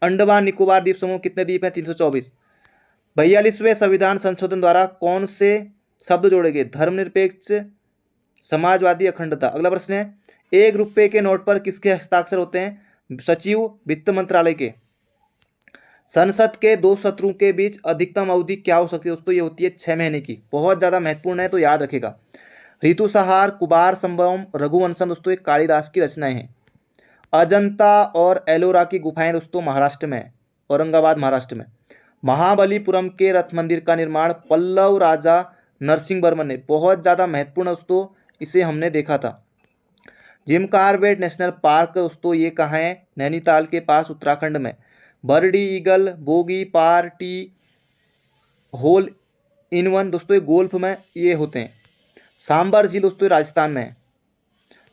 अंडमान निकोबार द्वीप समूह कितने द्वीप हैं? 324। 42वें संविधान संशोधन द्वारा कौन से शब्द जोड़े गए? धर्मनिरपेक्ष, समाजवादी, अखंडता। अगला प्रश्न है, 1 रुपये के नोट पर किसके हस्ताक्षर होते हैं? सचिव, वित्त मंत्रालय के। संसद के दो सत्रों के बीच अधिकतम अवधि क्या हो सकती है दोस्तों? ये होती है 6 महीने की। बहुत ज्यादा महत्वपूर्ण है तो याद रखेगा। ऋतुसंहार, कुमार संभवम, रघुवंशम दोस्तों एक कालिदास की रचनाएं हैं। अजंता और एलोरा की गुफाएं दोस्तों महाराष्ट्र में है, औरंगाबाद महाराष्ट्र में। महाबलीपुरम के रथ मंदिर का निर्माण पल्लव राजा नरसिंह वर्मन ने। बहुत ज़्यादा महत्वपूर्ण दोस्तों, इसे हमने देखा था। जिम कॉर्बेट नेशनल पार्क दोस्तों ये कहाँ है? नैनीताल के पास उत्तराखंड में। Birdie eagle, bogey, party, hole in one दोस्तों ये गोल्फ में ये होते हैं। सांबर झील दोस्तों राजस्थान में है।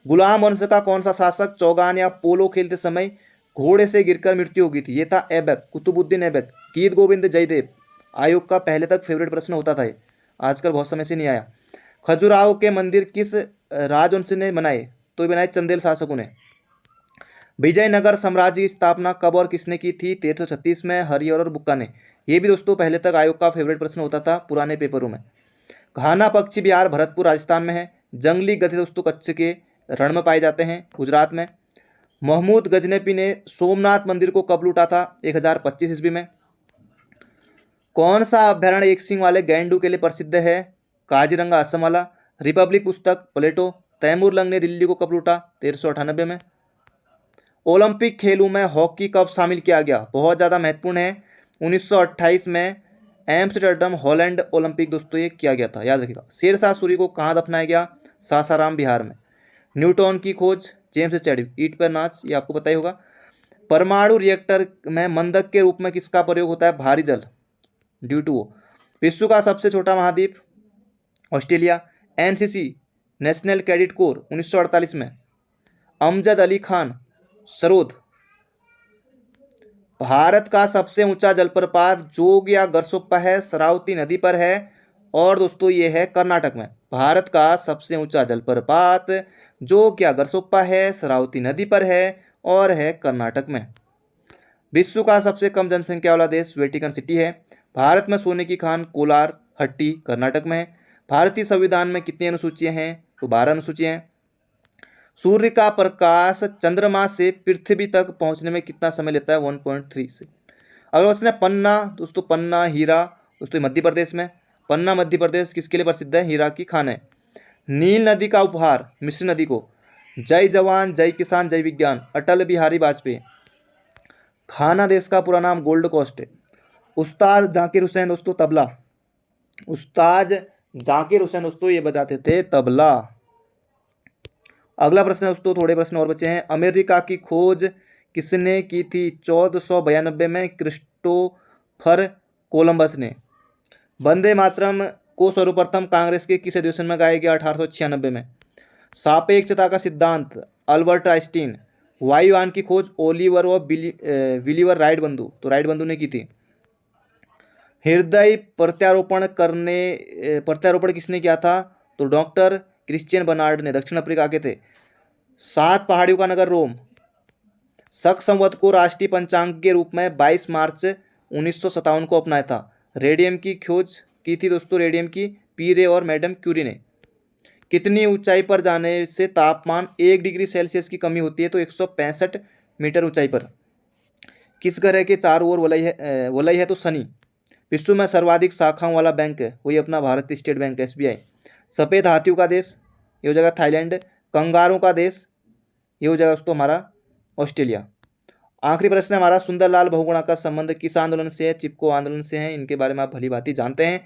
गुलाम वंश का कौन सा शासक चौगान या पोलो खेलते समय घोड़े से गिरकर मृत्यु हो गई थी? ये था ऐबक, कुतुबुद्दीन ऐबक। गीत गोविंद जयदेव, आयोग का पहले तक फेवरेट प्रश्न होता था, आजकल बहुत समय से नहीं आया। खजुराहो के मंदिर किस राजवंश ने बनाए? तो ये बनाए चंदेल शासकों ने। विजयनगर साम्राज्य की स्थापना कब और किसने की थी? 1336 में हरिहर और बुक्का ने। ये भी दोस्तों पहले तक आयोग का फेवरेट प्रश्न होता था पुराने पेपरों में। घाना पक्षी विहार भरतपुर राजस्थान में है। जंगली गधे दोस्तों कच्छ के रण में पाए जाते हैं गुजरात में। महमूद गजनबी ने सोमनाथ मंदिर को कब लूटा था? 1025 ईस्वी में। कौन सा अभ्यारण्य एक सिंह वाले गैंडू के लिए प्रसिद्ध है? काजीरंगा असम वाला। रिपब्लिक पुस्तक प्लेटो। तैमूर लंग ने दिल्ली को कब लूटा? 1398 में। ओलंपिक खेलों में हॉकी कब शामिल किया गया? बहुत ज़्यादा महत्वपूर्ण है, 1928 में एम्स्टर्डम हॉलैंड ओलंपिक दोस्तों ये किया गया था, याद रखिएगा। शेरशाह सूरी को कहाँ दफनाया गया? सासाराम बिहार में। न्यूटन की खोज जेम्स चैडविक। ईंट पर नाच ये आपको पता ही होगा। परमाणु रिएक्टर में मंदक के रूप में किसका प्रयोग होता है? भारी जल, ड्यू टू वो। विश्व का सबसे छोटा महाद्वीप Australia. NCC national cadet corps 1948 में। अमजद अली खान सरोद। भारत का सबसे ऊंचा जलप्रपात जोग या गरसोप्पा है, शरावती नदी पर है और दोस्तों ये है कर्नाटक में। भारत का सबसे ऊंचा जलप्रपात जोग या गरसोप्पा है, शरावती नदी पर है और है कर्नाटक में। विश्व का सबसे कम जनसंख्या वाला देश वेटिकन सिटी है। भारत में सोने की खान कोलार हट्टी कर्नाटक में है। भारतीय संविधान में कितनी अनुसूचियां हैं? तो 12 अनुसूचियां हैं। सूर्य का प्रकाश चंद्रमा से पृथ्वी तक पहुंचने में कितना समय लेता है? 1.3 से। अगर उसने पन्ना दोस्तों, पन्ना हीरा दोस्तों मध्य प्रदेश में। पन्ना मध्य प्रदेश किसके लिए प्रसिद्ध है? हीरा की खान है। नील नदी का उपहार मिश्र नदी को। जय जवान जय किसान जय विज्ञान अटल बिहारी वाजपेयी। खाना देश का पूरा नाम गोल्ड कोस्ट है। उस्ताद जाकिर हुसैन दोस्तों तबला, उस्ताद जाकिर हुसैन दोस्तों ये बजाते थे तबला। अगला प्रश्न दोस्तों, थोड़े प्रश्न और बचे हैं। अमेरिका की खोज किसने की थी 1492 में? क्रिस्टोफर कोलंबस ने। वंदे मातरम को सर्वप्रथम कांग्रेस के किस अधिवेशन में गाया गया? 1896 में। सापेक्षता का सिद्धांत अल्बर्ट आइंस्टीन। वायुयान की खोज ओलिवर और विलिवर राइट बंधु, तो राइट बंधु ने की थी। हृदय प्रत्यारोपण किसने किया था? तो डॉक्टर क्रिश्चियन बर्नार्ड ने, दक्षिण अफ्रीका के थे। 7 पहाड़ियों का नगर रोम। शक संवत को राष्ट्रीय पंचांग के रूप में 22 मार्च 1957 को अपनाया था। रेडियम की खोज की थी दोस्तों, रेडियम की पीरे और मैडम क्यूरी ने। कितनी ऊंचाई पर जाने से तापमान 1 डिग्री सेल्सियस की कमी होती है? तो 165 मीटर ऊंचाई पर। किस ग्रह के चारों ओर वलय है? तो शनि। विश्व में सर्वाधिक शाखाओं वाला बैंक है वही अपना भारतीय स्टेट बैंक SBI। सफ़ेद हाथियों का देश ये हो जाएगा थाईलैंड। कंगारों का देश ये हो जाएगा दोस्तों हमारा ऑस्ट्रेलिया। आखिरी प्रश्न है हमारा, सुंदरलाल बहुगुणा का संबंध किस आंदोलन से है? चिपको आंदोलन से है। इनके बारे में आप भली भांति जानते हैं।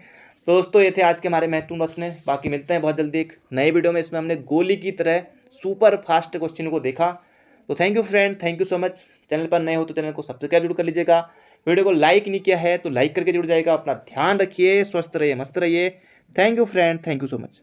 तो दोस्तों ये थे आज के हमारे महत्वपूर्ण प्रश्न। बाकी मिलते हैं बहुत जल्दी एक नए वीडियो में। इसमें हमने गोली की तरह सुपर फास्ट क्वेश्चन को देखा। तो thank you friend, thank you so much. Channel पर नए हो तो चैनल को सब्सक्राइब जरूर कर लीजिएगा। वीडियो को लाइक नहीं किया है तो लाइक करके जुड़ जाएगा। अपना ध्यान रखिए, स्वस्थ रहिए, मस्त रहिए। Thank you friend, thank you so much.